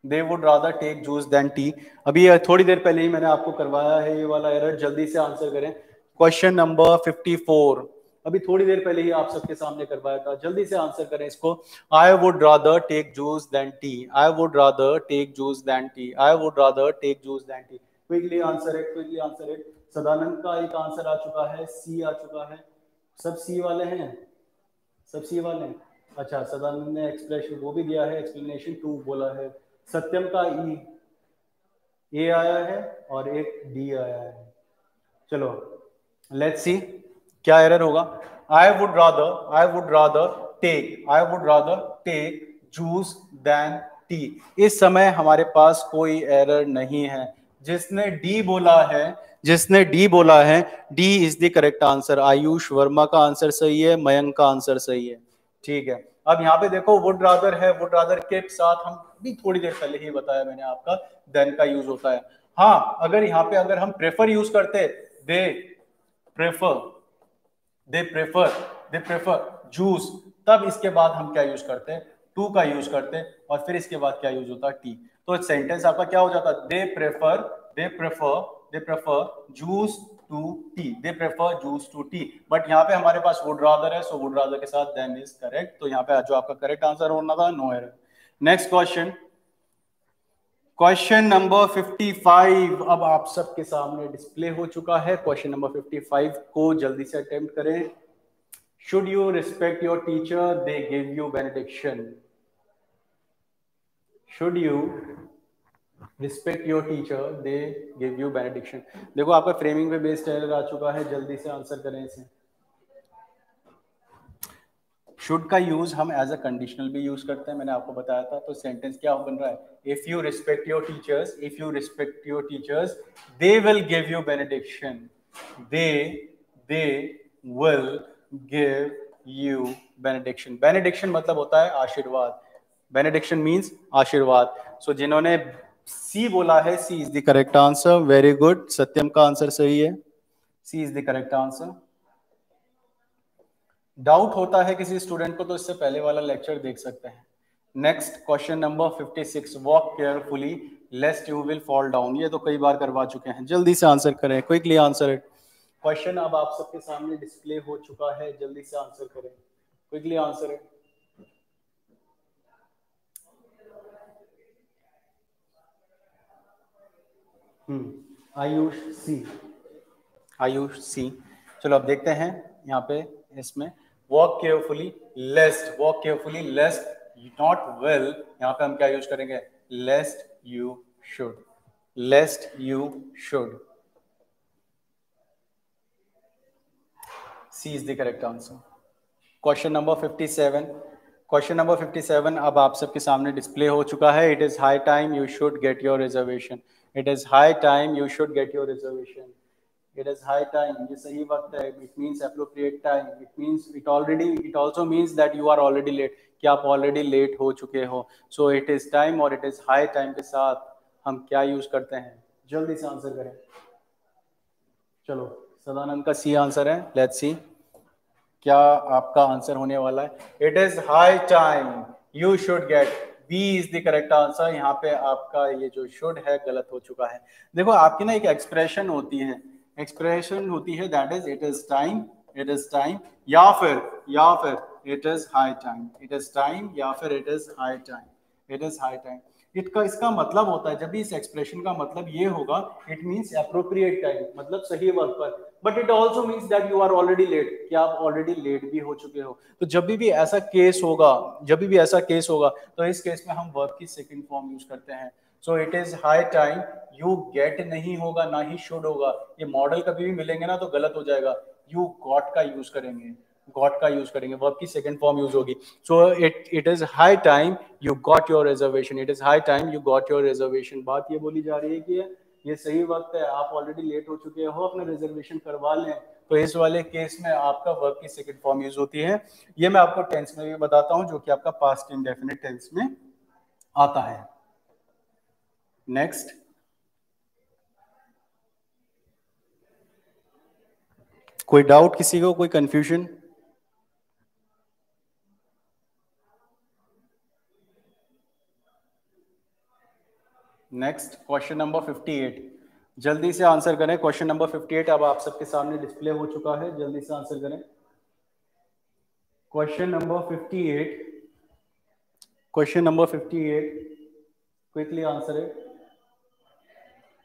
they would rather take juice than tea. अभी थोड़ी देर पहले ही मैंने आपको करवाया है ये वाला एरर, जल्दी से आंसर करें। क्वेश्चन नंबर 54 अभी थोड़ी देर पहले ही आप सबके सामने करवाया था, जल्दी से आंसर करें इसको। I would rather take juice than tea, I would rather take juice than tea, I would rather take juice than tea. Quickly answer है, क्विकली आंसर है। सदानंद का एक आंसर आ चुका है, सी आ चुका है। सब सी वाले हैं, सब सी वाले हैं। अच्छा, सदानंद ने एक्सप्लेनेशन वो भी दिया है, एक्सप्लेनेशन 2 बोला है। सत्यम का ए आया है और एक डी आया है। चलो लेट्स सी क्या एरर होगा। I would rather take juice than tea. इस समय हमारे पास कोई एरर नहीं है। जिसने डी बोला है, D is the correct answer. Ayush Verma का आंसर सही है, मयंक का आंसर सही है। ठीक है, अब यहाँ पे देखो वुड रादर है, वुड रादर के साथ हम भी थोड़ी देर पहले ही बताया मैंने आपका देन का यूज होता है। हाँ, अगर यहाँ पे अगर हम प्रेफर यूज करते, दे prefer, they prefer, they prefer juice, तब इसके बाद हम क्या यूज करते हैं, टू का यूज करते हैं, और फिर इसके बाद क्या यूज होता है, टी। तो सेंटेंस आपका क्या हो जाता है, they prefer, they prefer, they prefer juice to tea, they prefer juice to tea. But यहाँ पे हमारे पास वुड रादर है, सो वुड रादर के साथ देन इज करेक्ट। तो यहाँ पे जो आपका करेक्ट आंसर होना था, no error. Next question, question number 55 अब आप सबके सामने डिस्प्ले हो चुका है। क्वेश्चन नंबर 55 को जल्दी से अटेम्प्ट करें। Should you respect your teacher? They give you benediction. Should you respect your teacher? They give you benediction. देखो आपका फ्रेमिंग पे बेस्ड एरर आ चुका है, जल्दी से आंसर करें इसे। शुड का यूज हम एज अ कंडीशनल भी यूज करते हैं, मैंने आपको बताया था। तो सेंटेंस क्या बन रहा है, if you respect your teachers, if you respect your teachers they will give you benediction, they will give you benediction. Benediction मतलब होता है आशीर्वाद, बेनेडिक्शन मीन्स आशीर्वाद। सो जिन्होंने सी बोला है, C is the correct answer, very good. Satyam का आंसर सही है, C is the correct answer. Doubt होता है किसी स्टूडेंट को तो इससे पहले वाला लेक्चर देख सकते हैं। Next question number 56, walk carefully लेस्ट you will fall down. ये तो कई बार करवा चुके हैं, जल्दी से आंसर करें, क्विकली आंसर इट। क्वेश्चन अब आप सबके सामने डिस्प्ले हो चुका है, जल्दी से आंसर करें, quickly answer it. Ayush C, Ayush C. चलो अब देखते हैं यहाँ पे इसमें, walk carefully lest, walk carefully lest not will, यहाँ पे हम क्या यूज करेंगे, lest you should, lest you should. C is the correct answer. Question number 57, question number 57 अब आप सबके सामने डिस्प्ले हो चुका है। It is high time you should get your reservation, it is high time you should get your reservation, it is high time, ये सही वक्त है, it means appropriate time, it means it also means that you are already late, कि आप already late हो चुके हो। so it is time और it is high time के साथ हम क्या यूज करते हैं, जल्दी से आंसर करें। चलो सदानंद का सी आंसर है, लेट्स सी क्या आपका आंसर होने वाला है। It is high time you should get, B is the correct answer. यहाँ पे आपका ये जो शुड है गलत हो चुका है। देखो आपकी ना एक एक्सप्रेशन होती है, एक्सप्रेशन होती है that is it is time, it is time, या फिर it is high time, it is time, या फिर it is high time, it is high time. इसका मतलब होता है, जब भी इस एक्सप्रेशन का मतलब ये होगा, इट मींस एप्रोप्रिएट टाइम, मतलब सही वक्त पर। But it also means that you are already late, कि आप ऑलरेडी लेट भी हो चुके हो। तो जब भी ऐसा केस होगा, जब भी ऐसा केस होगा, तो इस केस में हम वर्ब की सेकंड फॉर्म यूज करते हैं। So it is high time you get नहीं होगा, ना ही शुड होगा। ये मॉडल कभी भी मिलेंगे ना तो गलत हो जाएगा, यू गॉट का यूज करेंगे, गॉट का यूज करेंगे, वर्ब की सेकंड फॉर्म यूज होगी। So it is high time you got your reservation, it is high time you got your reservation. बात ये बोली जा रही है कि ये सही वक्त है, आप ऑलरेडी लेट हो चुके हो, अपना रिजर्वेशन करवा लें। तो इस वाले केस में आपका वर्ब की सेकंड फॉर्म यूज होती है। ये मैं आपको टेंस में भी बताता हूं, जो कि आपका पास्ट इंडेफिनिट टेंस में आता है। नेक्स्ट, कोई डाउट किसी को, कोई कंफ्यूजन? नेक्स्ट क्वेश्चन नंबर 58, जल्दी से आंसर करें। क्वेश्चन नंबर 58 अब आप सबके सामने डिस्प्ले हो चुका है, जल्दी से आंसर करें। Question number 58, question number 58, quickly answer है।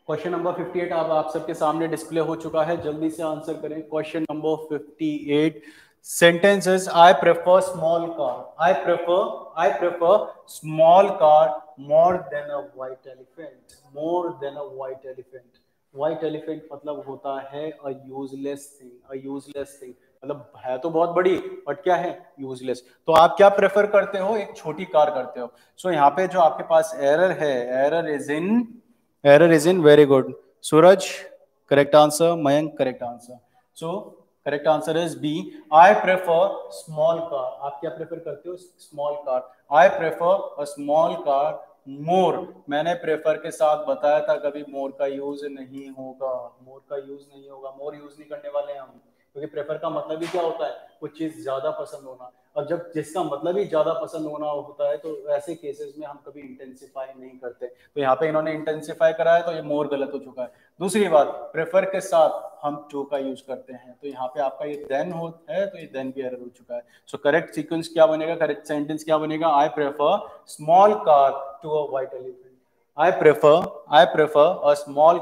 क्वेश्चन नंबर 58 अब आप सबके सामने डिस्प्ले हो चुका है, जल्दी से आंसर करें। Question number 58, sentences I prefer small car, I prefer small car more than a white elephant, more than a white elephant। white elephant मतलब होता है a useless thing, a useless thing मतलब है तो बहुत बड़ी बट क्या है, यूजलेस। तो आप क्या प्रेफर करते हो, एक छोटी कार करते हो। सो यहाँ पे जो आपके पास एरर है, error is in, very good Suraj, correct answer. Mayank, correct answer. So correct answer is B, I prefer small car. आप क्या प्रेफर करते हो, small car. I prefer a small car more, मैंने प्रेफर के साथ बताया था कभी मोर का यूज नहीं होगा, मोर का यूज नहीं होगा, मोर यूज नहीं करने वाले हैं हम, क्योंकि प्रेफर का मतलब ही क्या होता है, कुछ चीज ज्यादा पसंद होना, और जब जिसका मतलब ही ज्यादा पसंद होना होता है तो ऐसे केसेस में हम कभी इंटेंसिफाई नहीं करते। तो यहाँ पे इन्होंने इंटेंसिफाई करा है तो ये मोर गलत हो चुका है। दूसरी बात, प्रेफर के साथ हम टू का यूज करते हैं, तो यहाँ पे आपका ये देन हो है तो ये देन भी एरर हो चुका है। सो करेक्ट सीक्वेंस क्या बनेगा, करेक्ट सेंटेंस क्या बनेगा, I prefer small car to a white elephant. I prefer a small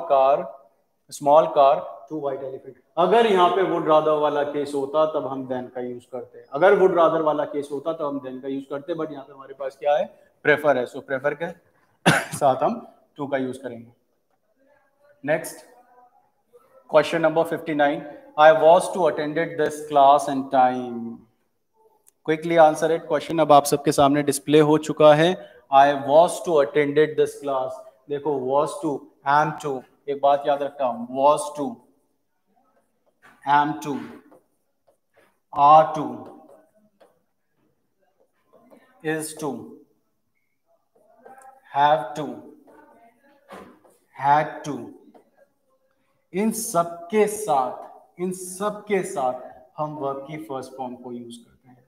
car to white elephant. अगर यहाँ पे वुड रादर वाला केस होता तब हम देन का यूज करते हैं, अगर वुड रादर वाला केस होता तो हम देन का यूज करते, बट यहाँ पे हमारे पास क्या है, प्रेफर है, सो प्रेफर के साथ हम टू का यूज करेंगे। Next question number 59, I was to attended this class in time. Quickly answer it. Question अब आप सबके सामने डिस्प्ले हो चुका है। I was to attended this class, देखो वॉज टू, एम टू, एक बात याद रखना, was to, am to, are to, is to, have to, had to, इन सबके साथ हम वर्ब की फर्स्ट फॉर्म को यूज करते हैं,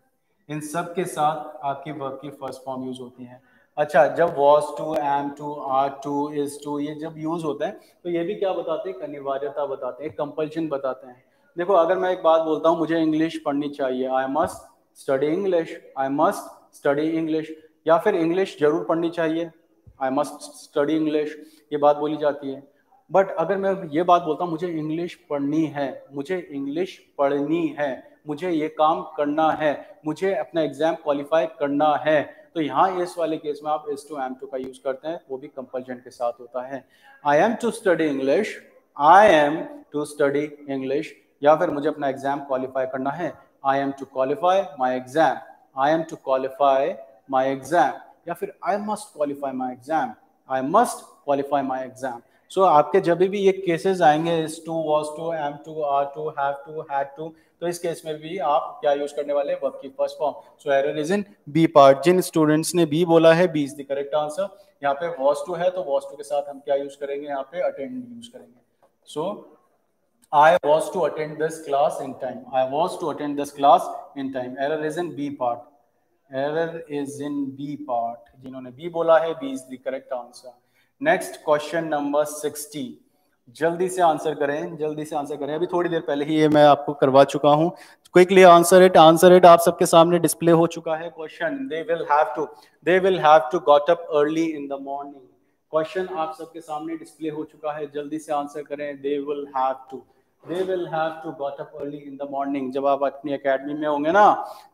इन सब के साथ आपकी वर्ब की फर्स्ट फॉर्म यूज होती है। अच्छा, जब was to, am to, are to, is to ये जब यूज होता है तो ये भी क्या बताते हैं, अनिवार्यता बताते हैं, कंपल्शन बताते हैं। देखो अगर मैं एक बात बोलता हूँ मुझे इंग्लिश पढ़नी चाहिए, I must study English, I must study English, या फिर इंग्लिश जरूर पढ़नी चाहिए, आई मस्ट स्टडी इंग्लिश, ये बात बोली जाती है। बट अगर मैं ये बात बोलता हूँ मुझे इंग्लिश पढ़नी है, मुझे इंग्लिश पढ़नी है, मुझे ये काम करना है, मुझे अपना एग्जाम क्वालिफाई करना है, तो यहाँ इस वाले केस में आप इज टू एम टू का यूज करते हैं, वो भी कंपल्शन के साथ होता है। I am to study English, I am to study English, या फिर मुझे अपना एग्जाम क्वालिफाई करना है, I am to qualify my exam, I am to qualify my exam, या फिर I must qualify my exam, I must qualify my exam. So आपके जब भी ये केसेस आएंगे is to, was to, am to, are to, have to, had to, तो इस केस में भी आप क्या यूज करने वाले हैं, वर्ब की first form. So error is in B part. जिन स्टूडेंट्स ने बी बोला है, B is the correct answer. यहाँ पे वॉज टू है तो वॉज टू के साथ हम क्या यूज करेंगे, यहाँ पे अटेंड यूज करेंगे। सो I was to attend this class in time. I was to attend this class in time. Error is in B part. Error is in B part. जिन्होंने B बोला है, B is the correct answer. Next question number 60. जल्दी से आंसर करें, जल्दी से आंसर करें। अभी थोड़ी देर पहले ही ये मैं आपको करवा चुका हूँ। Quickly answer it, answer it. आप सबके सामने डिस्प्ले हो चुका है question. They will have to got up early in the morning. Question आप सबके सामने डिस्प्ले हो चुका है, जल्दी से आंसर करें। They will have to got up early in the morning. जब आप अपनी एकेडमी में होंगे ना,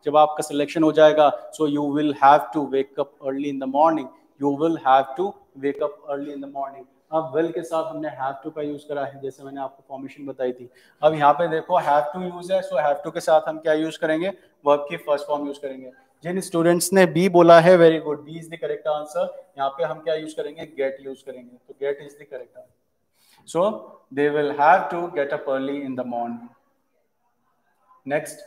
जब आपका सिलेक्शन हो जाएगा, so you will have to wake up early in the morning. You will have to wake up early in the morning. अब will के साथ हमने have to का यूज करा है, जैसे मैंने आपको फॉर्मेशन बताई थी। अब यहाँ पे देखो have to यूज है, so have to के साथ हम क्या यूज करेंगे, वर्ब की फर्स्ट फॉर्म यूज करेंगे। जिन स्टूडेंट्स ने बी बोला है, very good, B is the correct answer. यहाँ पे हम क्या यूज करेंगे, गेट यूज करेंगे, तो get is the correct answer. So they will have to get up early in the morning. Next,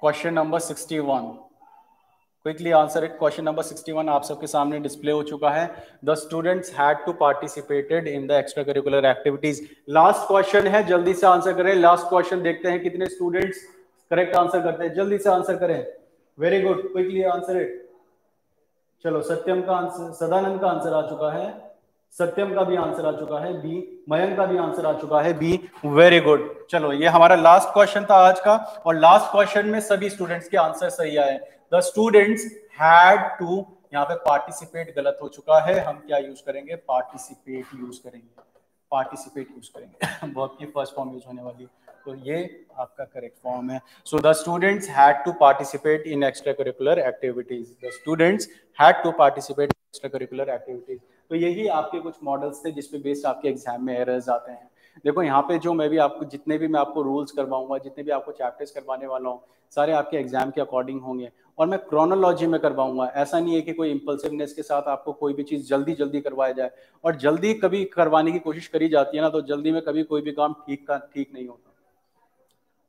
question number 61. Quickly answer it. Question number 61 आप सबके सामने डिस्प्ले हो चुका है। The students had to participated in the extracurricular activities. Last question है, जल्दी से आंसर करें। लास्ट क्वेश्चन देखते हैं कितने स्टूडेंट्स करेक्ट आंसर करते हैं। जल्दी से आंसर करें। Very good, quickly answer it. चलो, सत्यम का आंसर, सदानंद का आंसर आ चुका है, सत्यम का भी आंसर आ चुका है बी, मयंक का भी आंसर आ चुका है बी। Very good. चलो, ये हमारा लास्ट क्वेश्चन था आज का, और लास्ट क्वेश्चन में सभी स्टूडेंट्स के आंसर सही आए। द स्टूडेंट्स हैड टू, यहाँ पे पार्टिसिपेट गलत हो चुका है, हम क्या यूज करेंगे, पार्टिसिपेट यूज करेंगे, पार्टिसिपेट यूज करेंगे वर्ब की फर्स्ट फॉर्म यूज होने वाली, तो ये आपका करेक्ट फॉर्म है। So the students had to participate in extracurricular activities. The students had to participate in extracurricular activities. तो यही आपके कुछ मॉडल्स थे जिसपे बेस्ड आपके एग्जाम में एरर्स आते हैं। देखो यहाँ पे जो मैं भी आपको, जितने भी मैं आपको रूल्स करवाऊंगा, जितने भी आपको चैप्टर्स करवाने वाला हूँ, सारे आपके एग्जाम के अकॉर्डिंग होंगे, और मैं क्रोनोलॉजी में करवाऊंगा। ऐसा नहीं है कि कोई इंपल्सिवनेस के साथ आपको कोई भी चीज़ जल्दी जल्दी करवाया जाए, और जल्दी कभी करवाने की कोशिश करी जाती है ना, तो जल्दी में कभी कोई भी काम ठीक नहीं होता।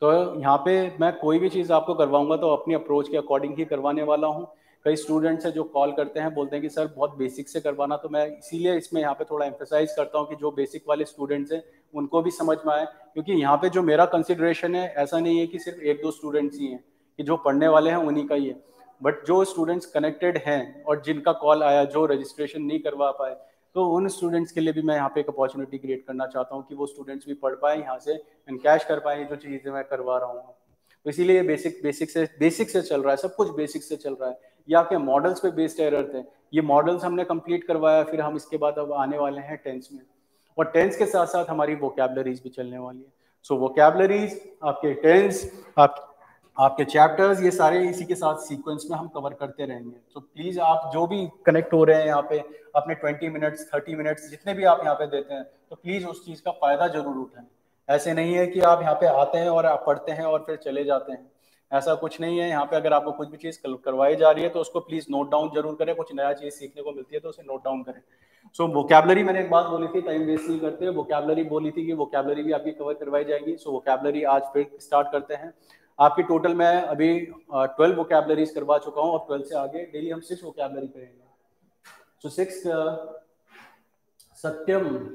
तो यहाँ पे मैं कोई भी चीज़ आपको करवाऊंगा तो अपनी अप्रोच के अकॉर्डिंग ही करवाने वाला हूँ। कई स्टूडेंट्स हैं जो कॉल करते हैं, बोलते हैं कि सर बहुत बेसिक से करवाना, तो मैं इसीलिए इसमें यहाँ पे थोड़ा एम्फेसाइज करता हूँ कि जो बेसिक वाले स्टूडेंट्स हैं उनको भी समझ में आए, क्योंकि यहाँ पे जो मेरा कंसिडरेशन है ऐसा नहीं है कि सिर्फ एक दो स्टूडेंट्स ही हैं, कि जो पढ़ने वाले हैं उन्हीं का ही है, बट जो स्टूडेंट्स कनेक्टेड हैं और जिनका कॉल आया, जो रजिस्ट्रेशन नहीं करवा पाए, तो उन स्टूडेंट्स के लिए भी मैं यहाँ पे एक अपॉर्चुनिटी क्रिएट करना चाहता हूँ कि वो स्टूडेंट्स भी पढ़ पाए, यहाँ से इनकैश कर पाए जो चीज़ें मैं करवा रहा हूँ। तो इसीलिए बेसिक से चल रहा है, सब कुछ बेसिक से चल रहा है। ये आपके मॉडल्स पे बेस्ड एरर थे, ये मॉडल्स हमने कंप्लीट करवाया, फिर हम इसके बाद अब आने वाले हैं टेंस में, और टेंस के साथ साथ हमारी वोकैबुलरीज भी चलने वाली है। सो वोकैबुलरीज, आपके टेंस, आपके चैप्टर्स, ये सारे इसी के साथ सीक्वेंस में हम कवर करते रहेंगे। तो प्लीज आप जो भी कनेक्ट हो रहे हैं यहाँ पे, अपने 20 मिनट्स 30 मिनट्स जितने भी आप यहाँ पे देते हैं, तो प्लीज उस चीज का फायदा जरूर उठाएं। ऐसे नहीं है कि आप यहाँ पे आते हैं और आप पढ़ते हैं और फिर चले जाते हैं, ऐसा कुछ नहीं है। यहाँ पे अगर आपको कुछ भी चीज करवाई जा रही है तो उसको प्लीज नोट डाउन जरूर करें, कुछ नया चीज सीखने को मिलती है तो उसे नोट डाउन करें। सो वोकैबुलरी मैंने एक बात बोली थी, टाइम वेस्ट नहीं करते, वोकैबुलरी बोली थी कि वोकैबुलरी भी आपकी कवर करवाई जाएगी। सो वोकैबुलरी आज फिर स्टार्ट करते हैं। आपकी टोटल मैं अभी 12 वोकैबुलरीज करवा चुका हूँ, और 12 से आगे डेली हम 6 वोकैबुलरी करेंगे। सो 6 सत्यम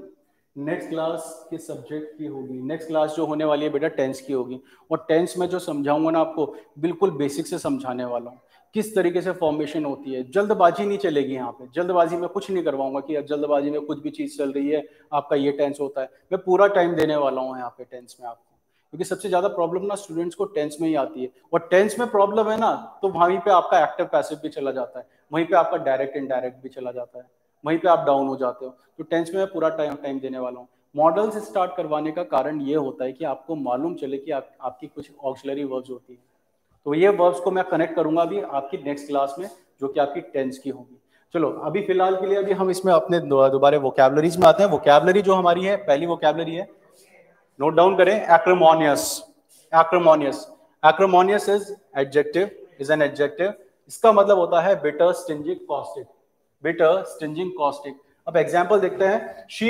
नेक्स्ट क्लास के सब्जेक्ट की होगी। नेक्स्ट क्लास जो होने वाली है बेटा टेंस की होगी, और टेंस में जो समझाऊंगा ना आपको, बिल्कुल बेसिक से समझाने वाला हूँ, किस तरीके से फॉर्मेशन होती है। जल्दबाजी नहीं चलेगी यहाँ पे, जल्दबाजी में कुछ नहीं करवाऊंगा कि जल्दबाजी में कुछ भी चीज चल रही है आपका ये टेंस होता है। मैं पूरा टाइम देने वाला हूँ यहाँ पे टेंस में आपको, क्योंकि सबसे ज्यादा प्रॉब्लम ना स्टूडेंट्स को टेंस में ही आती है, और टेंस में प्रॉब्लम है ना तो वहीं पे आपका एक्टिव पैसिव भी चला जाता है, वहीं पे आपका डायरेक्ट इनडायरेक्ट भी चला जाता है, वहीं पे आप डाउन हो जाते हो। तो टेंस में मैं पूरा टाइम देने वाला हूँ। मॉडल्स स्टार्ट करवाने का कारण ये होता है कि आपको मालूम चले कि आपकी कुछ ऑक्सिलरी वर्ब्स होती है, तो ये वर्ब्स को मैं कनेक्ट करूंगा अभी आपकी नेक्स्ट क्लास में, जो कि आपकी टेंस की होगी। चलो अभी फिलहाल के लिए अभी हम इसमें अपने दोबारा वोकैबुलरीज में आते हैं। वोकैबुलरी जो हमारी है, पहली वोकैबुलरी है, नोट डाउन करें, एक्रिमोनियस। एक्रिमोनियस, एक्रिमोनियस is adjective, is an adjective. इसका मतलब होता है bitter, stinging, caustic. Bitter, stinging, caustic. अब एग्जांपल देखते हैं। she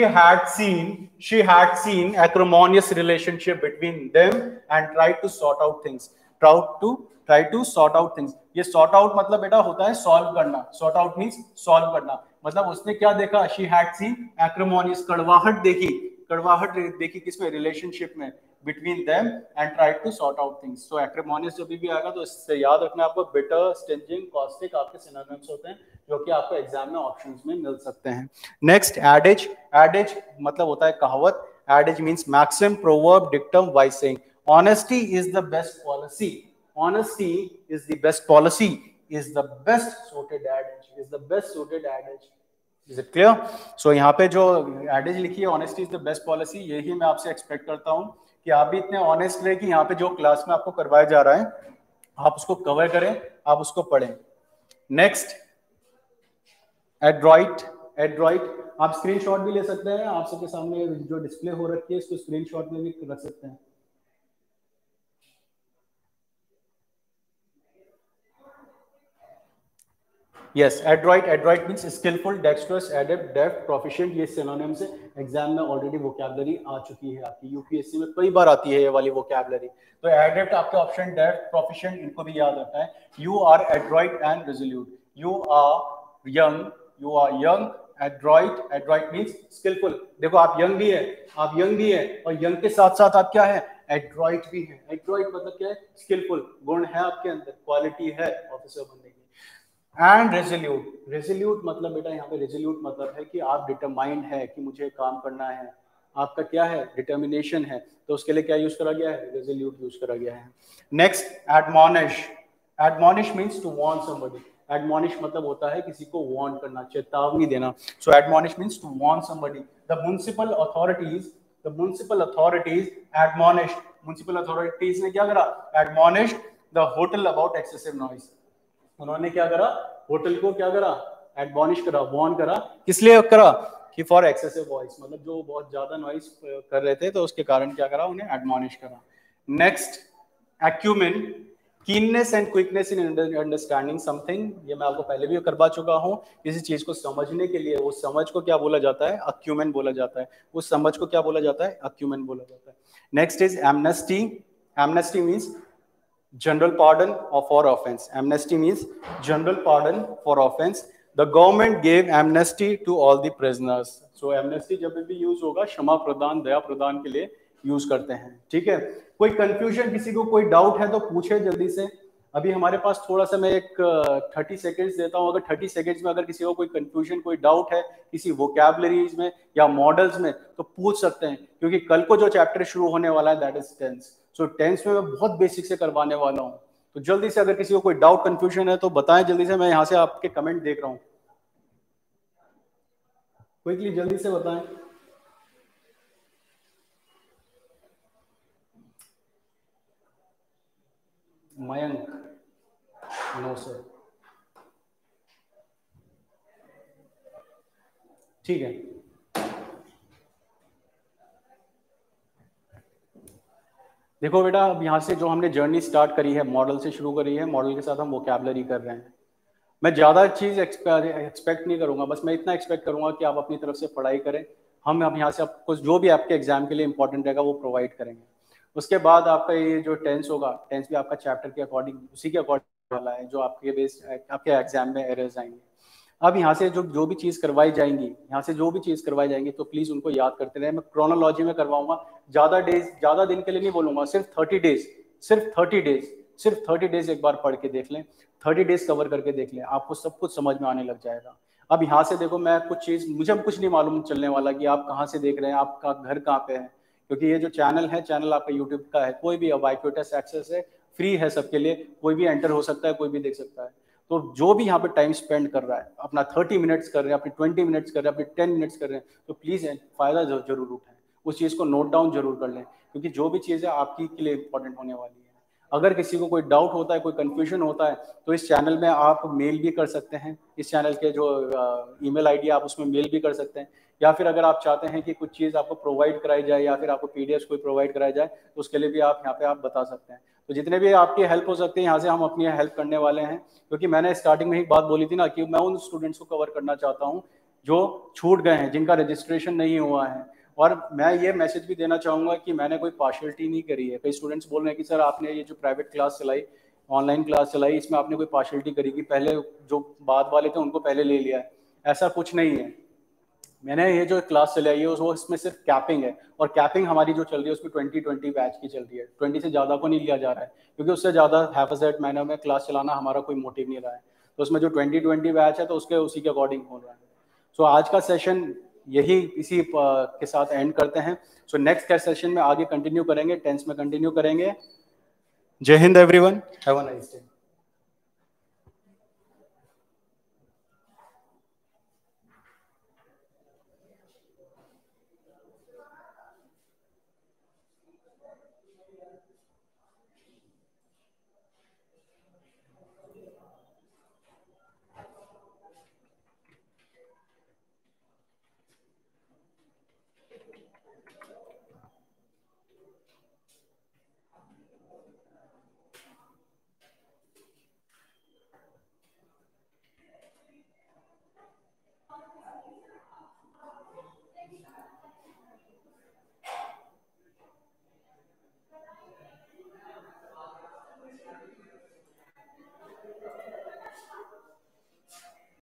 had seen acrimonious relationship between them and tried to sort out things. try to sort out things। ये sort out मतलब बेटा होता है solve करना। sort out means solve करना, मतलब उसने क्या देखा, she had seen acrimonious, कड़वाहट देखी किसमें, रिलेशनशिप में, between them and tried to sort out things। so acrimonious जब भी आएगा तो इससे याद रखना आपको, bitter, stinging, caustic आपके synonyms होते हैं, जो कि आपको एग्जाम में ऑप्शंस में मिल सकते हैं। नेक्स्ट एडेज। एडेज मतलब होता है कहावत। Adages means maxim, proverb, dictum, wise saying. Honesty is the best policy, honesty is the best policy, is the best suited adages, is the best suited adages. Is it clear? So यहाँ पे जो एडेज लिखी है, honesty is the best policy, यही मैं आपसे एक्सपेक्ट करता हूँ कि आप भी इतने ऑनेस्ट रहे कि यहाँ पे जो क्लास में आपको करवाया जा रहा है आप उसको कवर करें, आप उसको पढ़ें। Next Adroit. एड्रॉइट आप स्क्रीनशॉट भी ले सकते हैं, आप सबके सामने जो डिस्प्ले हो रखी है इसको स्क्रीनशॉट में भी रख सकते हैं। Yes, adroit. Adroit means skilful, dexterous, adept, deft, proficient. ये सिनोनिम्स है, एग्जाम में ऑलरेडी वोकैबुलरी आ चुकी है आपकी, यूपीएससी में कई बार आती है ये वाली वोकैबुलरी। तो एडेप्ट आपके ऑप्शन, डेफ्ट, प्रोफिशिएंट, इनको भी याद रखना है। You are adroit and resolute. You are young, adroit. Adroit means skillful. देखो आप यंग भी है, आप यंग भी है, और यंग के साथ साथ आप क्या है, एड्रॉइट भी है। एड्रॉइट मतलब क्या है, स्किलफुल, गुण है आपके अंदर, क्वालिटी है ऑफिसर बनने की। And resolute. रेजोल्यूट मतलब बेटा यहाँ पे रेजोल्यूट मतलब है कि आप डिटरमाइंड है कि मुझे काम करना है, आपका क्या है, डिटर्मिनेशन है, तो उसके लिए क्या यूज करा गया है, रेजोल्यूट यूज करा गया है। Next admonish. Admonish means to warn somebody. Admonish मतलब होता है किसी को वार्न करना, चेतावनी देना। So admonish means to warn somebody. The municipal authorities admonish. Municipal authorities ने क्या करा, admonish the hotel about excessive noise. उन्होंने क्या करा, होटल को क्या करा, एडमॉनिश करा, वार्न करा। किस लिए करा, कि फॉर एक्सेसिव वॉइस, मतलब जो बहुत ज्यादा नॉइस कर रहे थे तो उसके कारण क्या करा, उन्हें एडमॉनिश करा। Next acumen. Keenness and quickness in understanding something. ये मैं आपको पहले भी करवा चुका हूँ। किसी चीज को समझने के लिए उस समझ को क्या बोला जाता है, एक्यूमेन बोला जाता है। उस समझ को क्या बोला जाता है, एक्यूमेन बोला जाता है। Next is amnesty. Amnesty means General pardon or for offense. Amnesty means general pardon for offense. The government gave amnesty to all the prisoners. So amnesty जब भी यूज होगा क्षमा प्रदान, दया प्रदान के लिए यूज करते हैं. ठीक है. कोई कंफ्यूजन, किसी को कोई डाउट है तो पूछे जल्दी से. अभी हमारे पास थोड़ा सा, मैं एक 30 सेकेंड्स देता हूँ. अगर 30 सेकेंड्स में अगर किसी को कोई कंफ्यूजन, कोई डाउट है किसी वोकैबुलरीज में या मॉडल्स में, तो पूछ सकते हैं, क्योंकि कल को जो चैप्टर शुरू होने वाला है that is tense. So tense में मैं बहुत बेसिक से करवाने वाला हूँ. तो जल्दी से अगर किसी को कोई डाउट कंफ्यूजन है तो बताएं जल्दी से. मैं यहाँ से आपके कमेंट देख रहा हूँ. क्विकली जल्दी से बताएं. Mayank, no sir. ठीक है. देखो बेटा, अब यहाँ से जो हमने जर्नी स्टार्ट करी है, मॉडल से शुरू करी है, मॉडल के साथ हम वोकैबुलरी कर रहे हैं. मैं ज़्यादा चीज़ एक्सपेक्ट नहीं करूँगा, बस मैं इतना एक्सपेक्ट करूँगा कि आप अपनी तरफ से पढ़ाई करें. हम अब यहाँ से आपको जो भी आपके एग्जाम के लिए इंपॉर्टेंट रहेगा वो प्रोवाइड करेंगे. उसके बाद आपका ये जो टेंस होगा, टेंस भी आपका चैप्टर के अकॉर्डिंग, उसी के अकॉर्डिंग वाला है जो आपके बेस आपके एग्जाम में एरर्स आएंगे. अब यहाँ से जो भी चीज़ करवाई जाएंगी, यहाँ से जो भी चीज़ करवाई जाएंगी तो प्लीज़ उनको याद करते रहे. मैं क्रोनोलॉजी में करवाऊंगा. ज़्यादा दिन के लिए नहीं बोलूँगा, सिर्फ 30 डेज, सिर्फ 30 डेज एक बार पढ़ के देख लें. 30 डेज कवर करके देख लें, आपको सब कुछ समझ में आने लग जाएगा. अब यहाँ से देखो, मैं कुछ चीज़, मुझे कुछ नहीं मालूम चलने वाला कि आप कहाँ से देख रहे हैं, आपका घर कहाँ पे है, क्योंकि ये जो चैनल है, चैनल आपका यूट्यूब का है. कोई भी अब IQTS एक्सेस है, फ्री है सबके लिए, कोई भी एंटर हो सकता है, कोई भी देख सकता है. तो जो भी यहाँ पे टाइम स्पेंड कर रहा है, अपना 30 मिनट्स कर रहे हैं, अपनी 20 मिनट्स कर रहे हैं, अपनी 10 मिनट्स कर रहे हैं, तो प्लीज़ फ़ायदा जरूर उठाएं. उस चीज़ को नोट डाउन जरूर कर लें, क्योंकि जो भी चीज़ है आपकी के लिए इंपॉर्टेंट होने वाली है. अगर किसी को कोई डाउट होता है, कोई कंफ्यूजन होता है, तो इस चैनल में आप मेल भी कर सकते हैं. इस चैनल के जो ईमेल आईडी, आप उसमें मेल भी कर सकते हैं. या फिर अगर आप चाहते हैं कि कुछ चीज़ आपको प्रोवाइड कराई जाए या फिर आपको PDF कोई प्रोवाइड कराई जाए, तो उसके लिए भी आप यहाँ पे आप बता सकते हैं. तो जितने भी आपकी हेल्प हो सकती है, यहाँ से हम अपनी हेल्प करने वाले हैं. क्योंकि मैंने स्टार्टिंग में ही बात बोली थी ना कि मैं उन स्टूडेंट्स को कवर करना चाहता हूँ जो छूट गए हैं, जिनका रजिस्ट्रेशन नहीं हुआ है. और मैं ये मैसेज भी देना चाहूँगा कि मैंने कोई पार्शियलिटी नहीं करी है. कई स्टूडेंट्स बोल रहे हैं कि सर आपने ये जो प्राइवेट क्लास चलाई, ऑनलाइन क्लास चलाई, इसमें आपने कोई पार्शियलिटी करी कि पहले जो बाद वाले थे उनको पहले ले लिया है. ऐसा कुछ नहीं है. मैंने ये जो क्लास चलाई है वो इसमें सिर्फ कैपिंग है, और कैपिंग हमारी जो चल रही है उसमें 20-20 बैच की चल रही है. 20 से ज़्यादा को नहीं लिया जा रहा है, क्योंकि उससे ज़्यादा हैफेज़ेड मैनर में क्लास चलाना हमारा कोई मोटिव नहीं रहा है. तो उसमें जो 20-20 बैच है तो उसी के अकॉर्डिंग हो रहा है. सो आज का सेशन यही इसी के साथ एंड करते हैं. सो नेक्स्ट सेशन में आगे कंटिन्यू करेंगे, टेंस में कंटिन्यू करेंगे. जय Hind everyone, have a nice day.